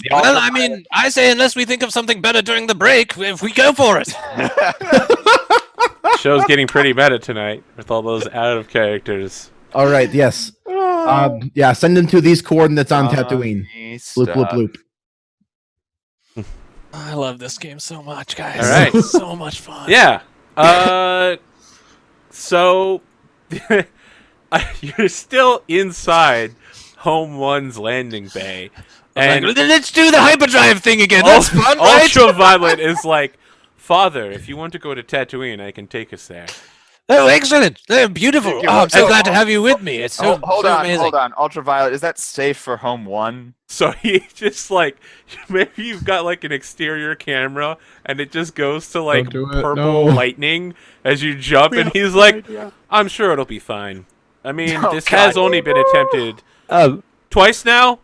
Well, I mean, I say unless we think of something better during the break, if we go for it. Show's getting pretty meta tonight with all those out of characters. All right. Yes. Yeah. Send them to these coordinates on Tatooine. Bloop bloop bloop. I love this game so much, guys. All right. It's so much fun. Yeah. So you're still inside Home One's landing bay, and Like, let's do the hyperdrive thing again. That's fun, right? Ultraviolet is like, Father, if you want to go to Tatooine, I can take us there. Oh, excellent. They're beautiful. Oh, I'm so glad to have you with me. It's so, hold so on, amazing. hold on. Ultraviolet, is that safe for Home 1? So he just like, maybe you've got like an exterior camera and it just goes to like Don't do it, purple no. lightning as you jump, and he's like, I'm sure it'll be fine. I mean, Oh, this God. has only been attempted twice now.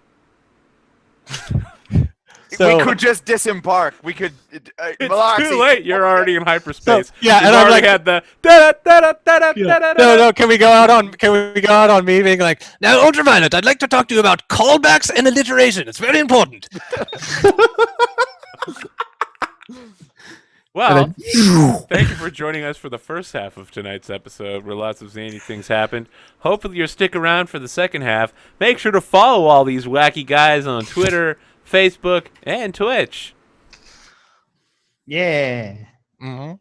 We could just disembark. We could. It's Malaxi, too late. You're already in hyperspace. yeah, You've and I'm already like- had the No, can we go out on me being like, now, Ultraviolet, I'd like to talk to you about callbacks and alliteration. It's very important. Well, thank you for joining us for the first half of tonight's episode where lots of zany things happened. Hopefully you'll stick around for the second half. Make sure to follow all these wacky guys on Twitter, Facebook, and Twitch. Yeah. Mm-hmm.